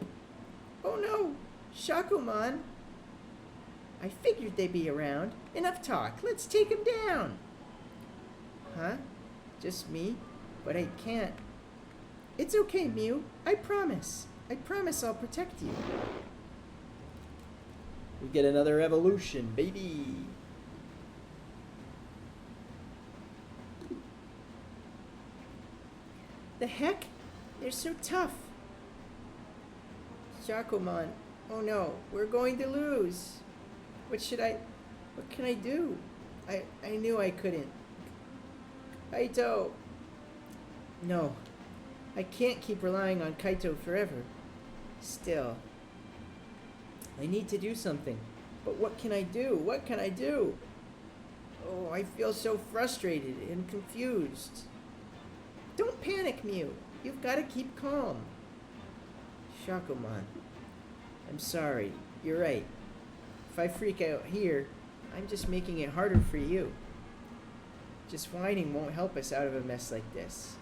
Oh no! Shakomon! I figured they'd be around. Enough talk. Let's take him down! Huh? Just me? But I can't. It's okay, Miu. I promise. I promise I'll protect you. We get another evolution, baby! The heck? They're so tough. Shakomon. Oh no, we're going to lose. What can I do? I knew I couldn't. Kaito. No. I can't keep relying on Kaito forever. Still. I need to do something. But what can I do? What can I do? Oh, I feel so frustrated and confused. Don't panic, Miu. You've got to keep calm. Shakomon. I'm sorry. You're right. If I freak out here, I'm just making it harder for you. Just whining won't help us out of a mess like this.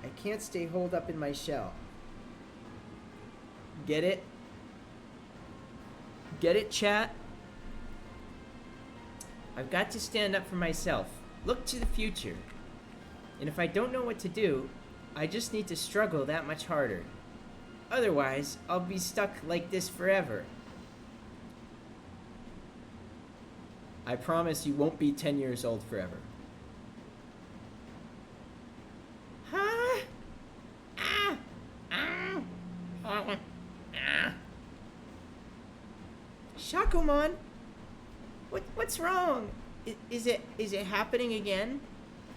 I can't stay holed up in my shell. Get it? Get it, chat? I've got to stand up for myself. Look to the future. And if I don't know what to do, I just need to struggle that much harder. Otherwise, I'll be stuck like this forever. I promise you won't be 10 years old forever. Huh? Ah! Ah! Ah! Ah! Shakumon? What's wrong? Is it happening again?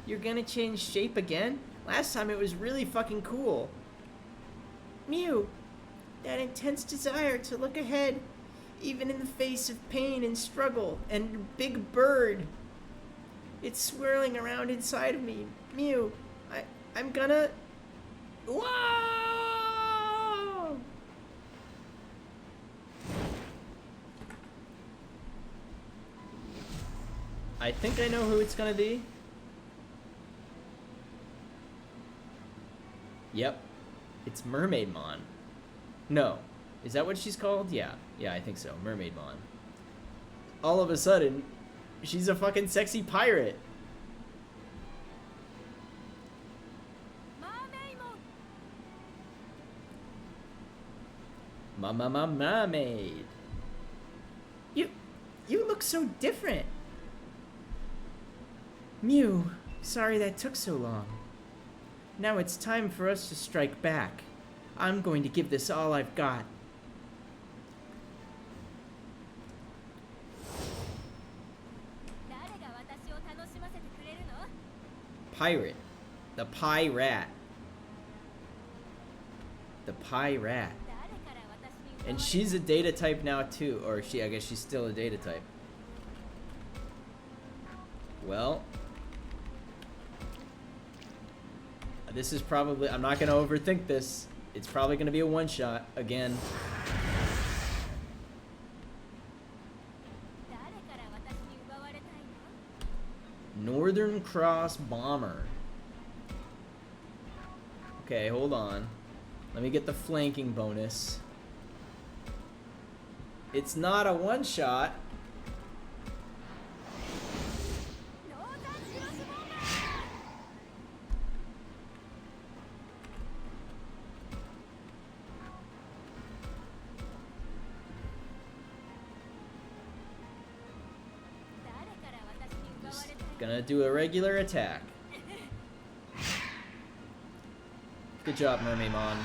You're gonna change shape again? Last time it was really fucking cool. Mew, that intense desire to look ahead, even in the face of pain and struggle, and Big Bird. It's swirling around inside of me. Mew, I'm gonna... Whoa! I think I know who it's gonna be. Yep. It's Mermaid Mon. No. Is that what she's called? Yeah. Yeah, I think so. Mermaid Mon. All of a sudden, she's a fucking sexy pirate. Mermaid. You look so different. Mew, sorry that took so long. Now it's time for us to strike back. I'm going to give this all I've got. Pirate. The Pie-Rat. The Pie-Rat. And she's a data type now too. Or I guess she's still a data type. Well. This is probably... I'm not going to overthink this. It's probably going to be a one-shot again. Northern Cross Bomber. Okay, hold on. Let me get the flanking bonus. It's not a one-shot. Gonna do a regular attack. Good job, Mermaid Mon.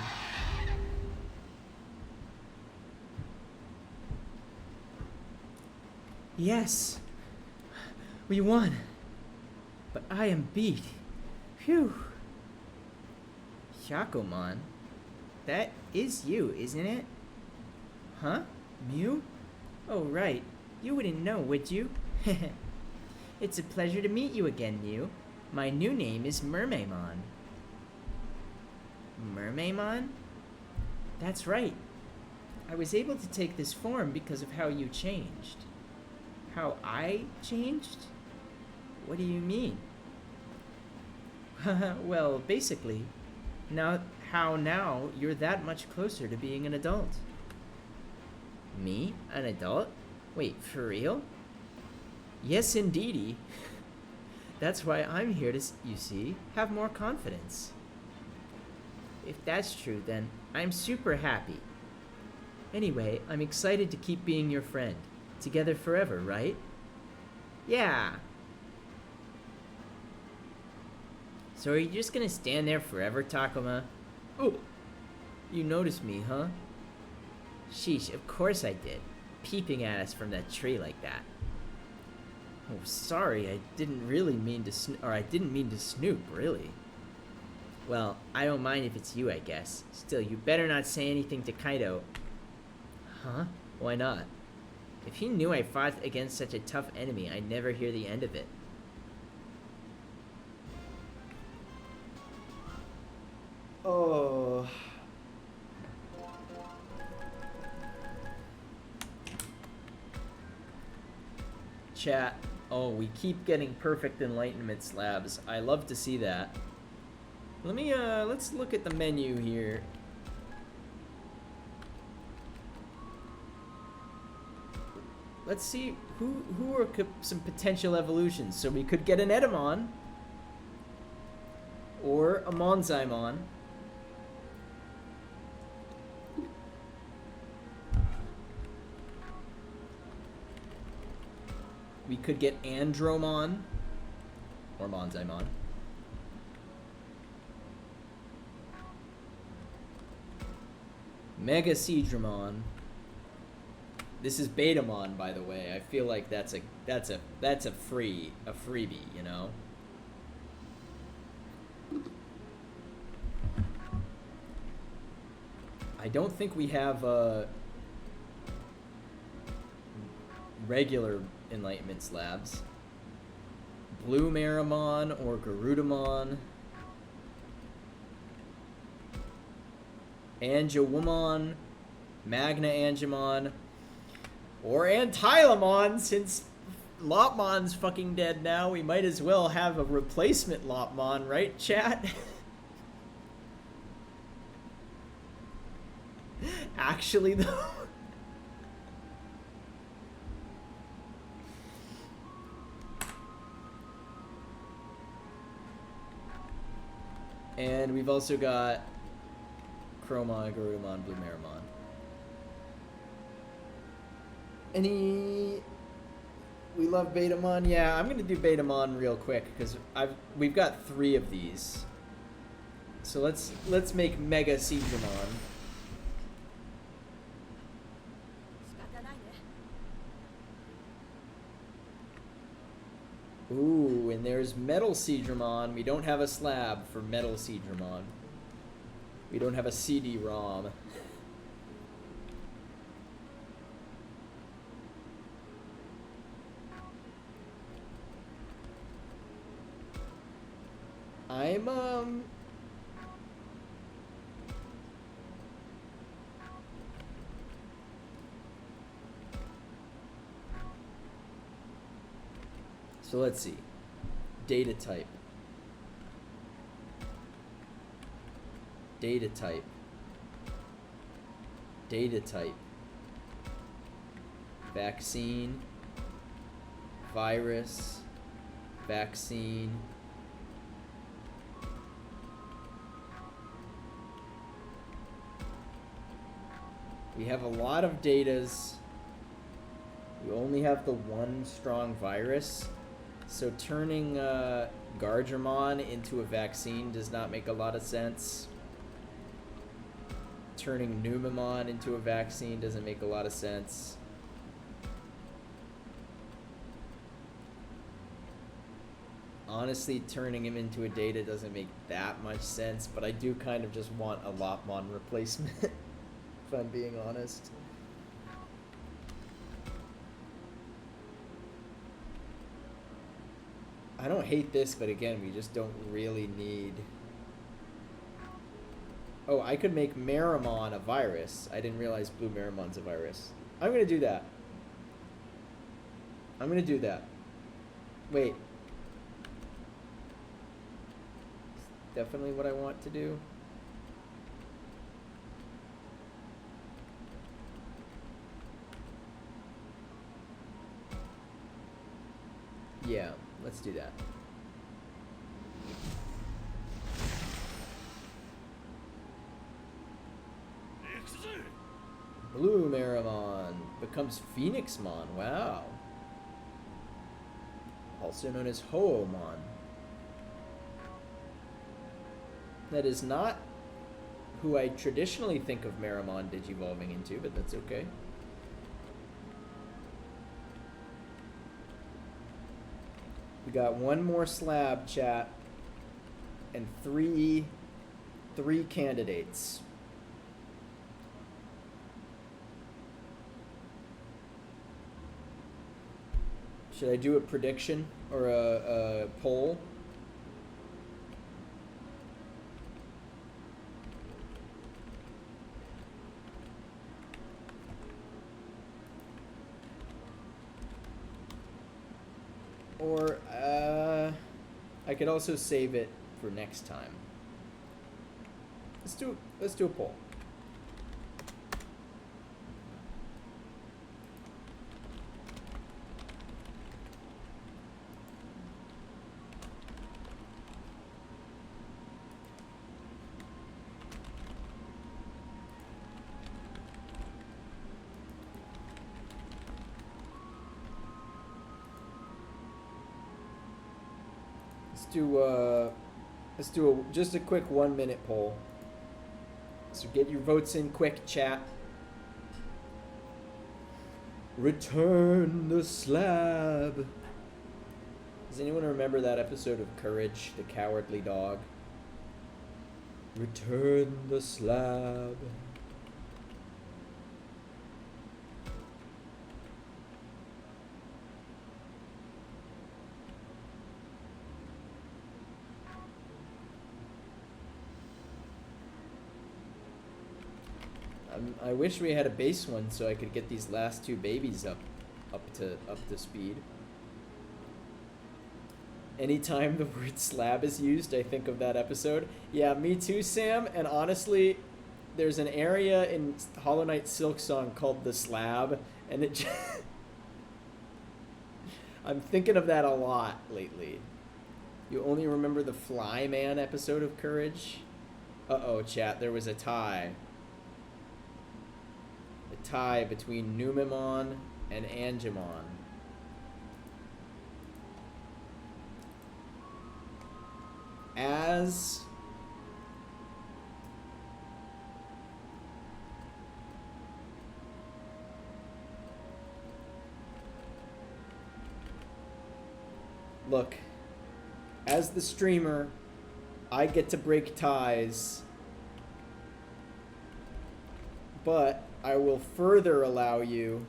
Yes! We won! But I am beat. Phew! Shakomon? That is you, isn't it? Huh? Mew? Oh, right. You wouldn't know, would you? It's a pleasure to meet you again, Mew. My new name is Mermaymon. Mermaymon? That's right. I was able to take this form because of how you changed. How I changed? What do you mean? Well, basically, now you're that much closer to being an adult. Me? An adult? Wait, for real? Yes, indeedy. That's why I'm here to, you see, have more confidence. If that's true, then I'm super happy. Anyway, I'm excited to keep being your friend. Together forever, right? Yeah. So are you just gonna stand there forever, Takuma? Oh, you noticed me, huh? Sheesh, of course I did. Peeping at us from that tree like that. Oh, sorry, I didn't mean to snoop, really. Well, I don't mind if it's you, I guess. Still, you better not say anything to Kaido. Huh? Why not? If he knew I fought against such a tough enemy, I'd never hear the end of it. Oh... Chat. Oh, we keep getting perfect enlightenment slabs. I love to see that. Let me, let's look at the menu here. let's see who are some potential evolutions. So we could get an Edamon or a Monzaimon. We could get Andromon or Monzaimon. Mega Seadramon. This is Betamon, by the way. I feel like that's a freebie, you know. I don't think we have regular Enlightenment slabs. Blue Marimon or Garudamon. Angewomon, Magna Angemon, or Antylamon. Since Lopmon's fucking dead now, we might as well have a replacement Lopmon, right, chat? Actually, though. And we've also got Chromon, Garudamon, Blue Marimon. We love Betamon. Yeah, I'm gonna do Betamon real quick because we've got 3 of these. So let's make Mega Seadramon. Ooh, and there's Metal Seadramon. We don't have a slab for Metal Seadramon. We don't have a CD-ROM. So let's see. Data type. Data type. Data type. Vaccine. Virus. Vaccine. We have a lot of datas. We only have the one strong virus. So turning Gardramon into a vaccine does not make a lot of sense. Turning Numemon into a vaccine doesn't make a lot of sense. Honestly, turning him into a data doesn't make that much sense, but I do kind of just want a Lopmon replacement, if I'm being honest. I don't hate this, but again, we just don't really need... Oh, I could make Marimon a virus. I didn't realize Blue Marimon's a virus. I'm gonna do that. I'm gonna do that. Wait. Definitely what I want to do. Yeah, let's do that. Blue Marimon becomes Phoenixmon. Wow. Also known as Hoomon. That is not who I traditionally think of Marimon digivolving into, but that's okay. We got one more slab, chat, and three candidates. Should I do a prediction or a poll? Or I could also save it for next time. Let's do a poll. Let's do just a quick 1 minute poll. So get your votes in quick, chat. Return the slab. Does anyone remember that episode of Courage, the Cowardly Dog? Return the slab. I wish we had a base one so I could get these last two babies up to speed. Anytime the word slab is used, I think of that episode. Yeah, me too, Sam. And honestly, there's an area in Hollow Knight Silk Song called the Slab, and it just I'm thinking of that a lot lately. You only remember the Flyman episode of Courage? Uh-oh, chat, there was a tie. A tie between Numemon and Angemon. As look, as the streamer, I get to break ties, but I will further allow you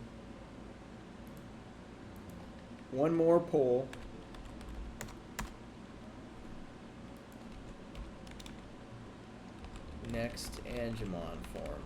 one more poll. Next Angemon form.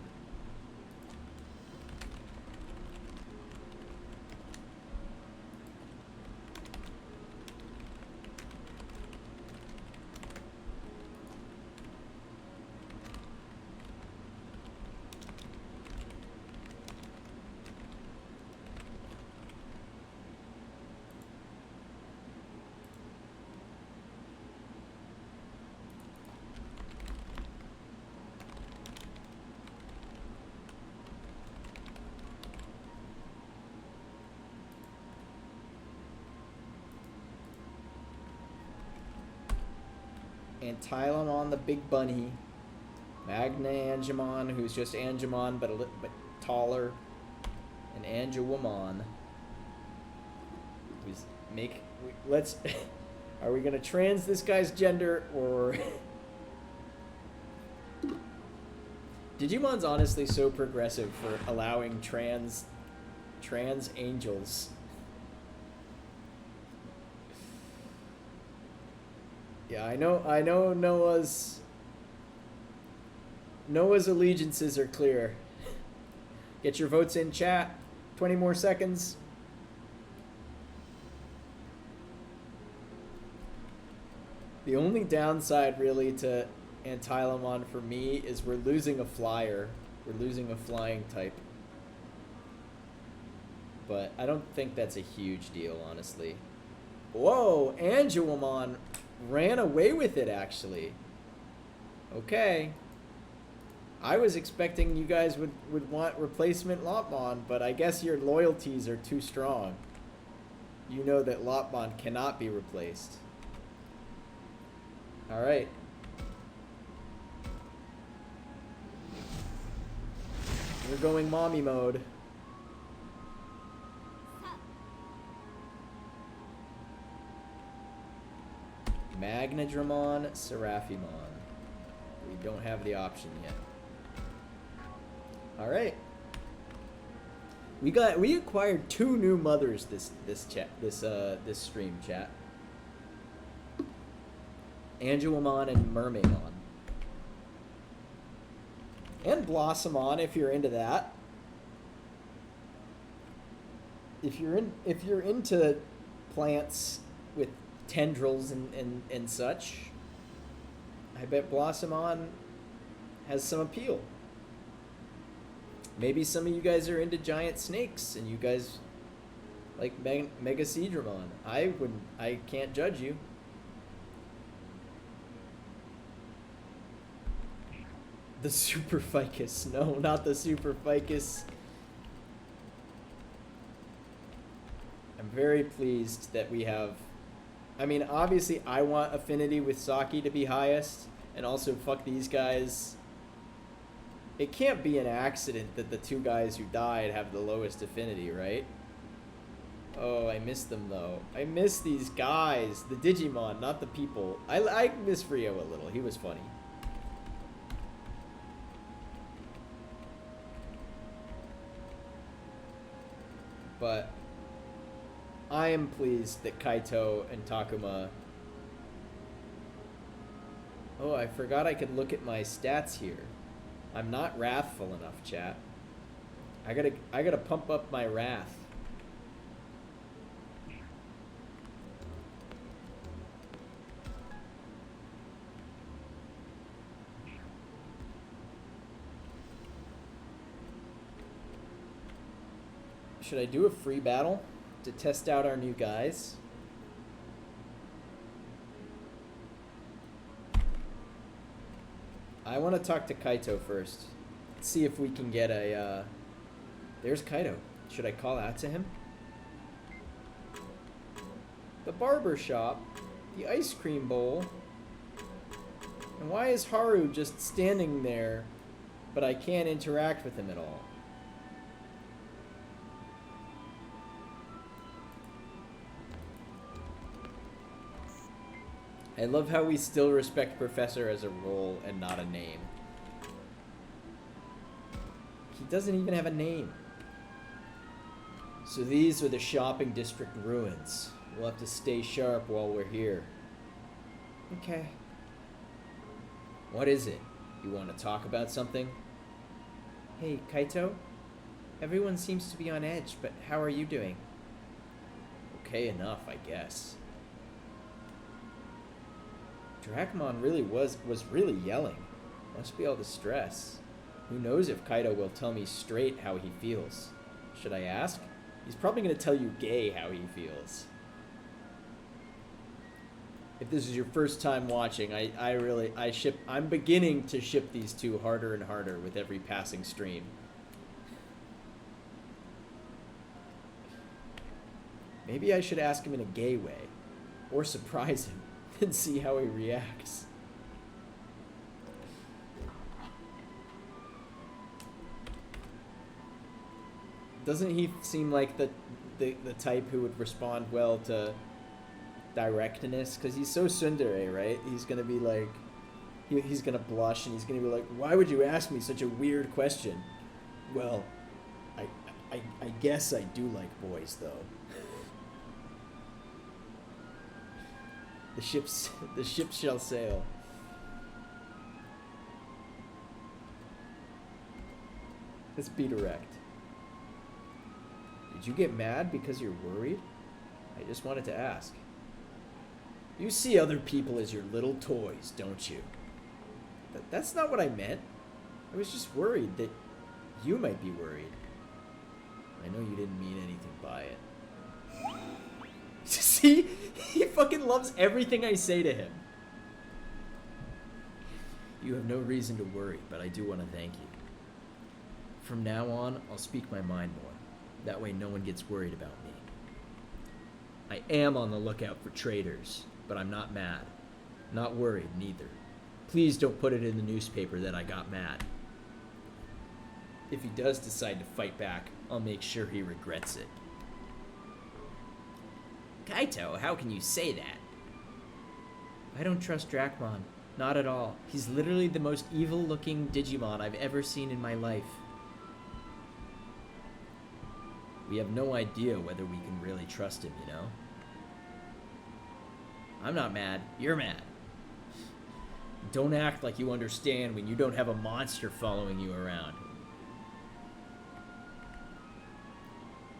And Tylemon the Big Bunny, Magna Angemon, who's just Angemon but but taller, and Angewomon, who's let's are we gonna trans this guy's gender or Digimon's honestly so progressive for allowing trans angels. Yeah, I know Noah's allegiances are clear. Get your votes in, chat. 20 more seconds. The only downside really to Antylemon for me is we're losing a flyer. We're losing a flying type. But I don't think that's a huge deal, honestly. Whoa, Angewomon ran away with it, actually. Okay. I was expecting you guys would want replacement Lopmon, but I guess your loyalties are too strong. You know that Lopmon cannot be replaced. Alright. We're going mommy mode. Magnadramon, Seraphimon. We don't have the option yet. All right. We acquired 2 new mothers this stream, chat. Angewomon and Mermaidon. And Blossomon if you're into that. If you're into plants with tendrils and such, I bet Blossomon has some appeal. Maybe some of you guys are into giant snakes and you guys like Megasedramon. I can't judge you. The Super Ficus. No, not the Super Ficus. I'm very pleased that we have I mean, obviously, I want affinity with Saki to be highest, and also fuck these guys. It can't be an accident that the two guys who died have the lowest affinity, right? Oh, I miss them, though. I miss these guys. The Digimon, not the people. I miss Rio a little. He was funny. But I am pleased that Kaito and Takuma... Oh, I forgot I could look at my stats here. I'm not wrathful enough, chat. I gotta pump up my wrath. Should I do a free battle to test out our new guys? I want to talk to Kaito first. See if we can get a, There's Kaito. Should I call out to him? The barber shop. The ice cream bowl. And why is Haru just standing there, but I can't interact with him at all? I love how we still respect Professor as a role and not a name. He doesn't even have a name. So these are the shopping district ruins. We'll have to stay sharp while we're here. Okay. What is it? You want to talk about something? Hey, Kaito? Everyone seems to be on edge, but how are you doing? Okay enough, I guess. Dracmon really was really yelling. Must be all the stress. Who knows if Kaito will tell me straight how he feels. Should I ask? He's probably going to tell you gay how he feels. If this is your first time watching, I'm beginning to ship these two harder and harder with every passing stream. Maybe I should ask him in a gay way. Or surprise him. And see how he reacts. Doesn't he seem like the type who would respond well to directness? Because he's so tsundere, right? He's gonna be like, he's gonna blush and he's gonna be like, why would you ask me such a weird question? Well, I guess I do like boys, though. The ship shall sail. Let's be direct. Did you get mad because you're worried? I just wanted to ask. You see other people as your little toys, don't you? That's not what I meant. I was just worried that you might be worried. I know you didn't mean anything by it. See? He fucking loves everything I say to him. You have no reason to worry, but I do want to thank you. From now on, I'll speak my mind more. That way no one gets worried about me. I am on the lookout for traitors, but I'm not mad. Not worried, neither. Please don't put it in the newspaper that I got mad. If he does decide to fight back, I'll make sure he regrets it. Kaito, how can you say that? I don't trust Dracmon. Not at all. He's literally the most evil-looking Digimon I've ever seen in my life. We have no idea whether we can really trust him, you know? I'm not mad. You're mad. Don't act like you understand when you don't have a monster following you around.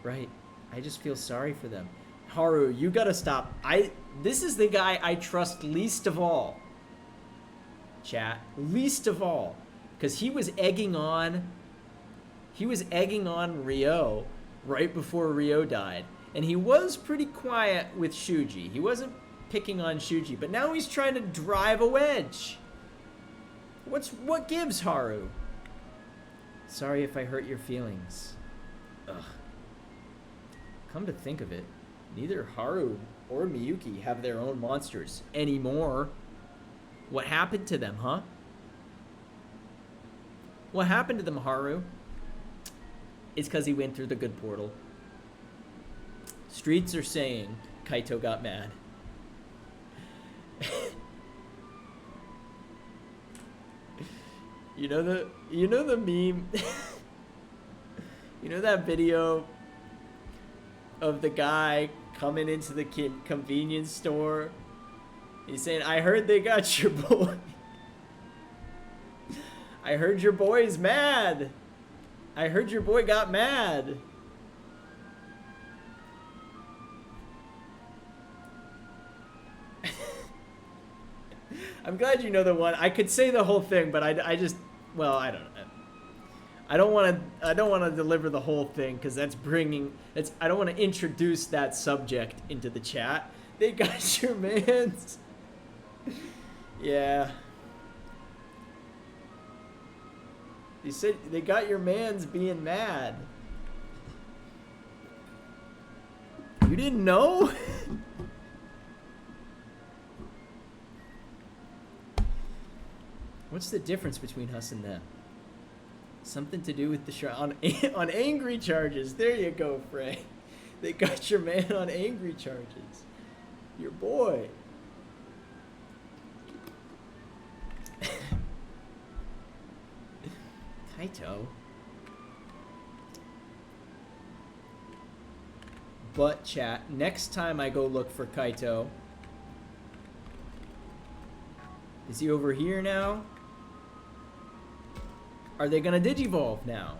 Right. I just feel sorry for them. Haru, you gotta stop. This is the guy I trust least of all. Chat. Least of all. Because he was egging on Ryo right before Ryo died. And he was pretty quiet with Shuji. He wasn't picking on Shuji, but now he's trying to drive a wedge. What gives, Haru? Sorry if I hurt your feelings. Ugh. Come to think of it, neither Haru or Miyuki have their own monsters anymore. What happened to them, huh? What happened to them, Haru? It's because he went through the good portal. Streets are saying Kaito got mad. You know the meme? You know that video of the guy coming into the convenience store? He's saying, I heard they got your boy. I heard your boy's mad. I heard your boy got mad. I'm glad you know the one. I could say the whole thing, but I just, well, I don't know. I don't want to deliver the whole thing because that's bringing. I don't want to introduce that subject into the chat. They got your mans. Yeah. You said they got your mans being mad. You didn't know? What's the difference between us and them? Something to do with the on angry charges. There you go, Frey. They got your man on angry charges. Your boy. Kaito. But chat, next time I go look for Kaito, is he over here now? Are they gonna digivolve now?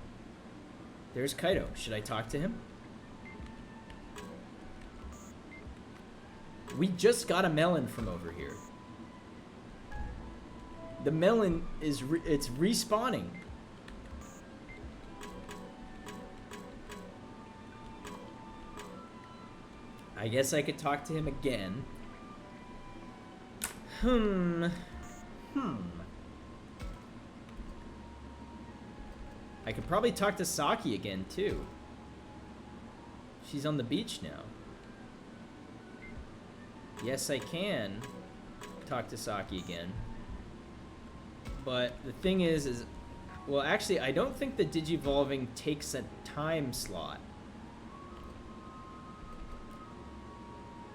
There's Kaito. Should I talk to him? We just got a melon from over here. The melon is it's respawning. I guess I could talk to him again. I could probably talk to Saki again, too. She's on the beach now. Yes, I can talk to Saki again. But the thing is, well, actually, I don't think the digivolving takes a time slot.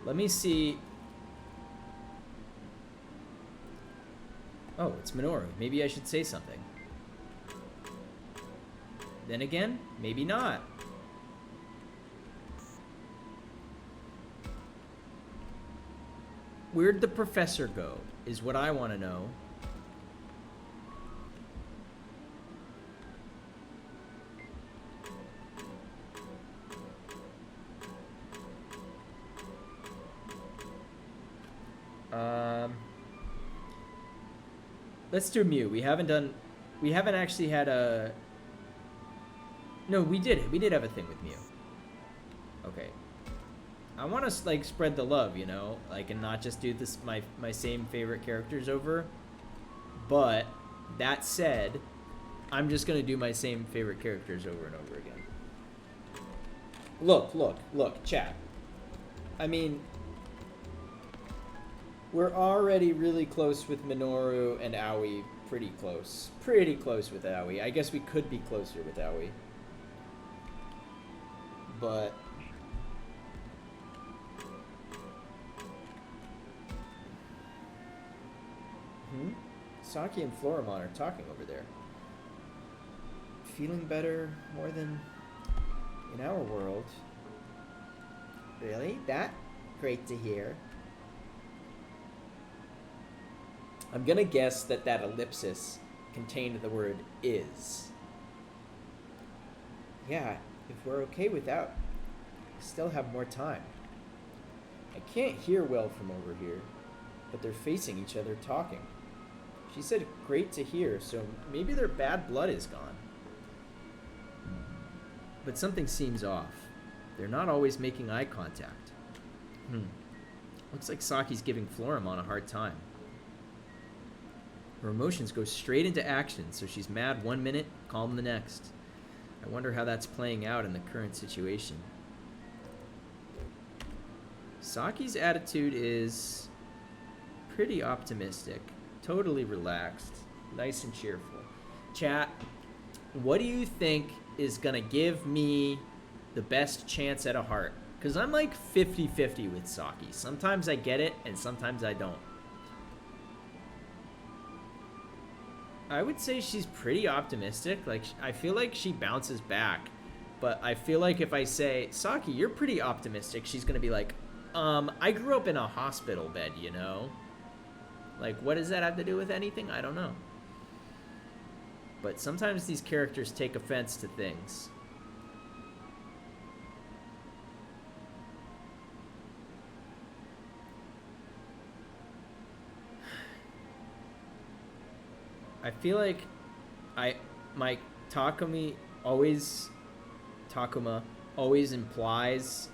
Let me see. Oh, it's Minoru. Maybe I should say something. Then again, maybe not. Where'd the professor go, is what I want to know. Let's do Mew. We haven't actually had a... No, we did have a thing with Mew. Okay. I want to, like, spread the love, you know? Like, and not just do this, my same favorite characters over. But, that said, I'm just going to do my same favorite characters over and over again. Look, chat. I mean... We're already really close with Minoru and Aoi. Pretty close. Pretty close with Aoi. I guess we could be closer with Aoi. But... Saki and Floramon are talking over there. Feeling better more than in our world. Really? That? Great to hear. I'm gonna guess that ellipsis contained the word is. Yeah, if we're okay without, we still have more time. I can't hear well from over here, but they're facing each other talking. She said great to hear, so maybe their bad blood is gone. But something seems off. They're not always making eye contact. Looks like Saki's giving Floramon a hard time. Her emotions go straight into action, so she's mad one minute, calm the next. I wonder how that's playing out in the current situation. Saki's attitude is pretty optimistic, totally relaxed, nice and cheerful. Chat, what do you think is gonna give me the best chance at a heart? Because I'm like 50-50 with Saki. Sometimes I get it, and sometimes I don't. I would say she's pretty optimistic. Like, I feel like she bounces back. But I feel like if I say, Saki, you're pretty optimistic, she's gonna be like, I grew up in a hospital bed, you know? Like, what does that have to do with anything? I don't know. But sometimes these characters take offense to things. I feel like my Takuma always implies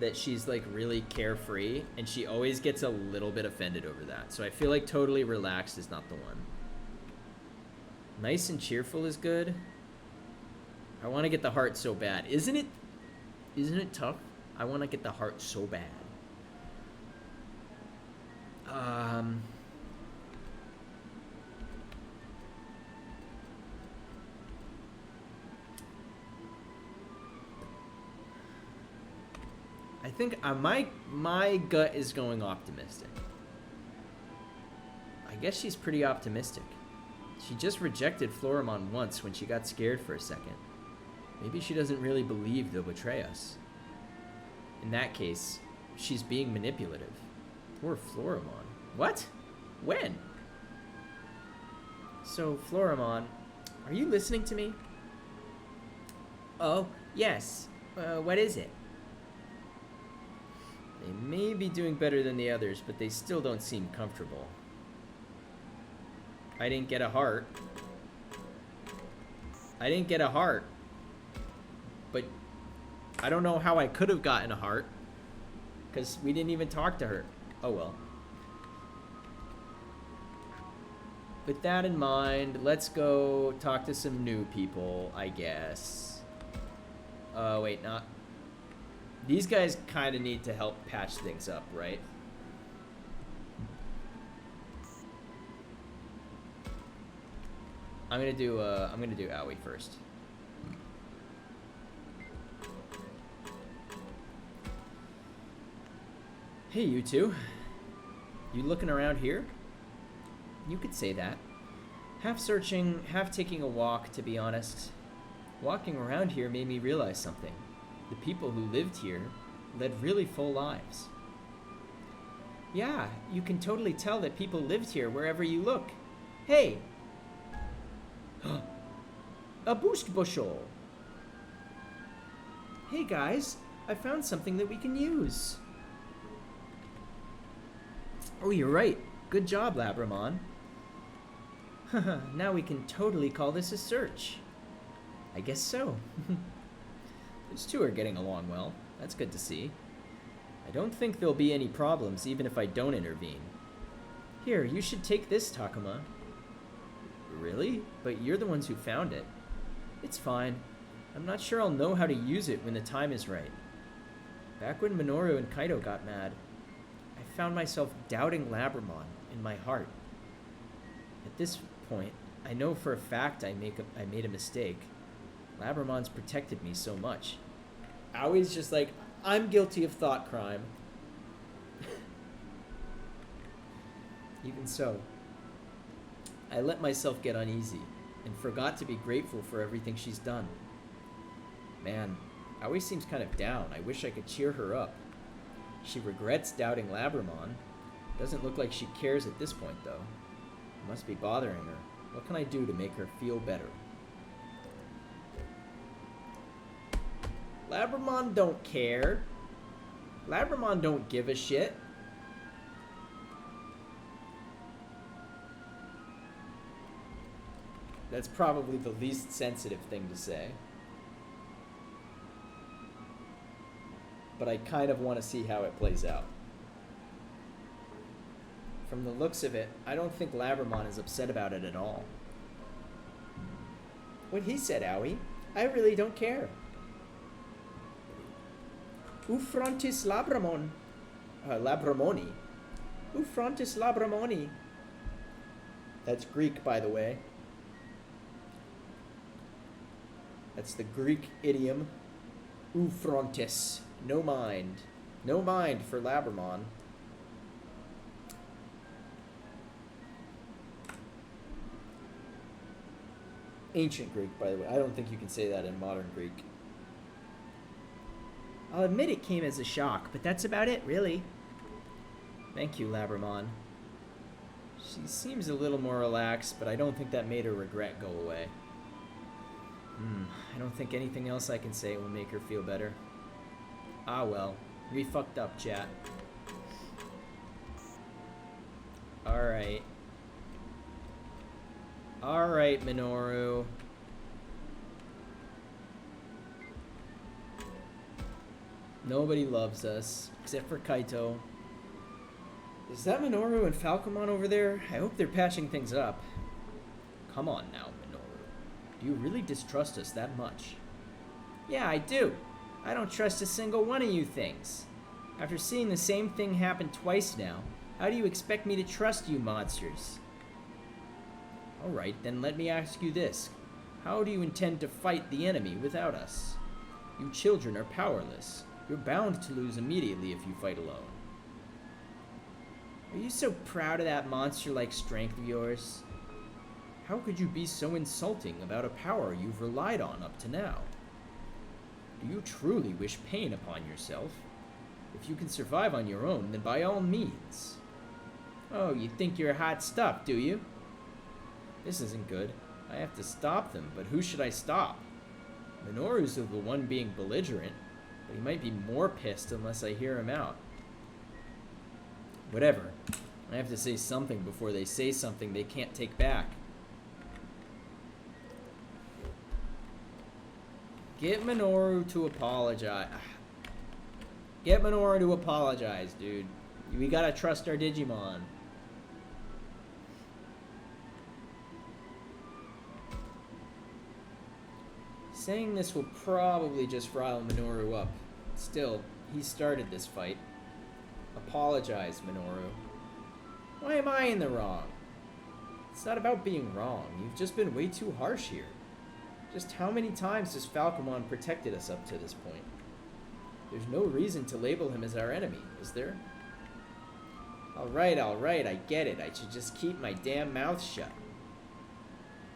that she's like really carefree, and she always gets a little bit offended over that. So I feel like totally relaxed is not the one. Nice and cheerful is good. I want to get the heart so bad. Isn't it tough? I want to get the heart so bad. I think my gut is going optimistic. I guess she's pretty optimistic. She just rejected Floramon once when she got scared for a second. Maybe she doesn't really believe they'll betray us. In that case, she's being manipulative. Poor Floramon. What? When? So, Floramon, are you listening to me? Oh, yes. What is it? They may be doing better than the others, but they still don't seem comfortable. I didn't get a heart. I didn't get a heart. But I don't know how I could have gotten a heart, because we didn't even talk to her. Oh well. With that in mind, let's go talk to some new people, I guess. Wait, not... These guys kind of need to help patch things up, right? I'm gonna do Aoi first. Hey, you two. You looking around here? You could say that. Half searching, half taking a walk, to be honest. Walking around here made me realize something. The people who lived here led really full lives. Yeah, you can totally tell that people lived here wherever you look. Hey! A boost bushel! Hey guys, I found something that we can use. Oh, you're right. Good job, Labramon. Now we can totally call this a search. I guess so. Those two are getting along well. That's good to see. I don't think there'll be any problems even if I don't intervene. Here, you should take this, Takuma. Really? But you're the ones who found it. It's fine. I'm not sure I'll know how to use it when the time is right. Back when Minoru and Kaido got mad, I found myself doubting Labramon in my heart. At this point, I know for a fact I made a mistake. Labramon's protected me so much. Aoi's just like, I'm guilty of thought crime. Even so, I let myself get uneasy and forgot to be grateful for everything she's done. Man, Aoi seems kind of down. I wish I could cheer her up. She regrets doubting Labramon. Doesn't look like she cares at this point, though. It must be bothering her. What can I do to make her feel better? Labramon don't care. Labramon don't give a shit. That's probably the least sensitive thing to say. But I kind of want to see how it plays out. From the looks of it, I don't think Labramon is upset about it at all. What he said, Aoi. I really don't care. Ufrontis labramon. Labramoni. Ufrontis labramoni. That's Greek, by the way. That's the Greek idiom. Ufrontis. No mind. No mind for Labramon. Ancient Greek, by the way. I don't think you can say that in modern Greek. I'll admit it came as a shock, but that's about it, really. Thank you, Labramon. She seems a little more relaxed, but I don't think that made her regret go away. I don't think anything else I can say will make her feel better. Ah well, we fucked up, chat. Alright. Alright, Minoru. Nobody loves us, except for Kaito. Is that Minoru and Falcomon over there? I hope they're patching things up. Come on now, Minoru. Do you really distrust us that much? Yeah, I do. I don't trust a single one of you things. After seeing the same thing happen twice now, how do you expect me to trust you monsters? Alright, then let me ask you this. How do you intend to fight the enemy without us? You children are powerless. You're bound to lose immediately if you fight alone. Are you so proud of that monster-like strength of yours? How could you be so insulting about a power you've relied on up to now? Do you truly wish pain upon yourself? If you can survive on your own, then by all means. Oh, you think you're hot stuff, do you? This isn't good. I have to stop them, but who should I stop? Minoru's the one being belligerent, but he might be more pissed unless I hear him out. Whatever. I have to say something before they say something they can't take back. Get Minoru to apologize. Get Minoru to apologize, dude. We gotta trust our Digimon. Saying this will probably just rile Minoru up. Still, he started this fight. Apologize, Minoru. Why am I in the wrong? It's not about being wrong. You've just been way too harsh here. Just how many times has Falcomon protected us up to this point? There's no reason to label him as our enemy, is there? Alright, I get it. I should just keep my damn mouth shut.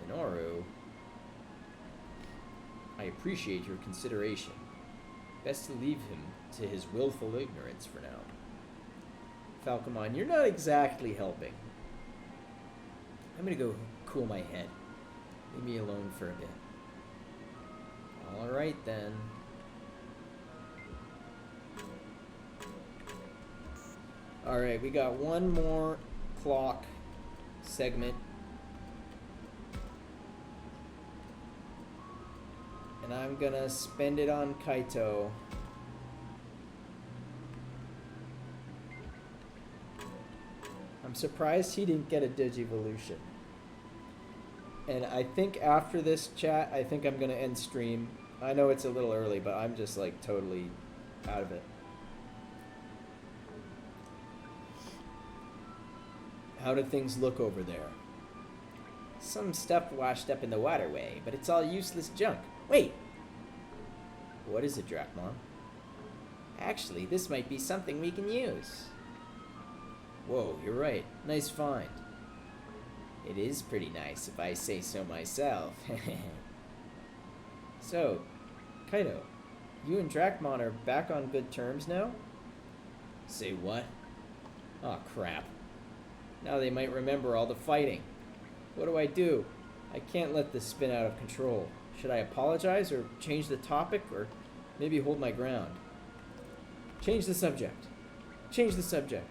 Minoru. I appreciate your consideration. Best to leave him to his willful ignorance for now. Falcomon, you're not exactly helping. I'm gonna go cool my head. Leave me alone for a bit. Alright then. Alright, we got one more clock segment. And I'm gonna spend it on Kaito. I'm surprised he didn't get a Digivolution. And I think after this chat, I think I'm gonna end stream. I know it's a little early, but I'm just like totally out of it. How do things look over there? Some stuff washed up in the waterway, but it's all useless junk. Wait! What is it, Drachmon? Actually, this might be something we can use. Whoa, you're right. Nice find. It is pretty nice, if I say so myself. So, Kaito, you and Drachmon are back on good terms now? Say what? Aw, crap. Now they might remember all the fighting. What do? I can't let this spin out of control. Should I apologize or change the topic or maybe hold my ground? Change the subject. Change the subject.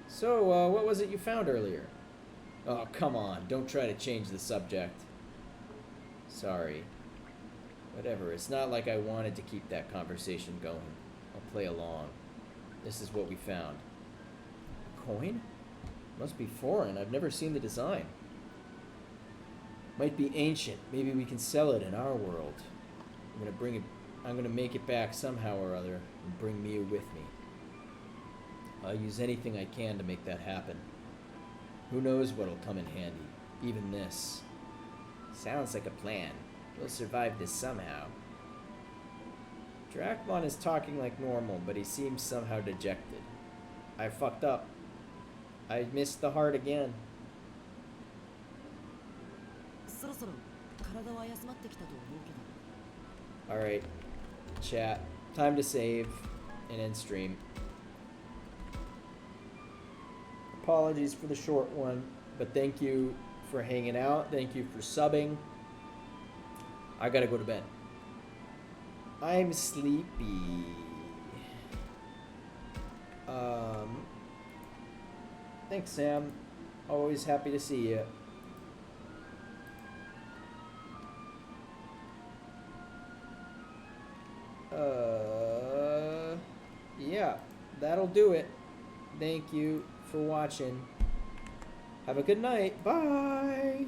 So, what was it you found earlier? Oh, come on. Don't try to change the subject. Sorry. Whatever. It's not like I wanted to keep that conversation going. I'll play along. This is what we found. A coin? Must be foreign. I've never seen the design. Might be ancient. Maybe we can sell it in our world. I'm gonna bring it I'm gonna make it back somehow or other and bring Mia with me. I'll use anything I can to make that happen. Who knows what'll come in handy, even this. Sounds like a plan. We'll survive this somehow. Dracmon is talking like normal, but he seems somehow dejected. I fucked up. I missed the heart again. そろそろ体は休まってきたと思うけど。 Alright, chat. Time to save and end stream. Apologies for the short one, but thank you for hanging out. Thank you for subbing. I gotta go to bed. I'm sleepy. Thanks, Sam. Always happy to see you. Yeah, that'll do it. Thank you for watching. Have a good night. Bye.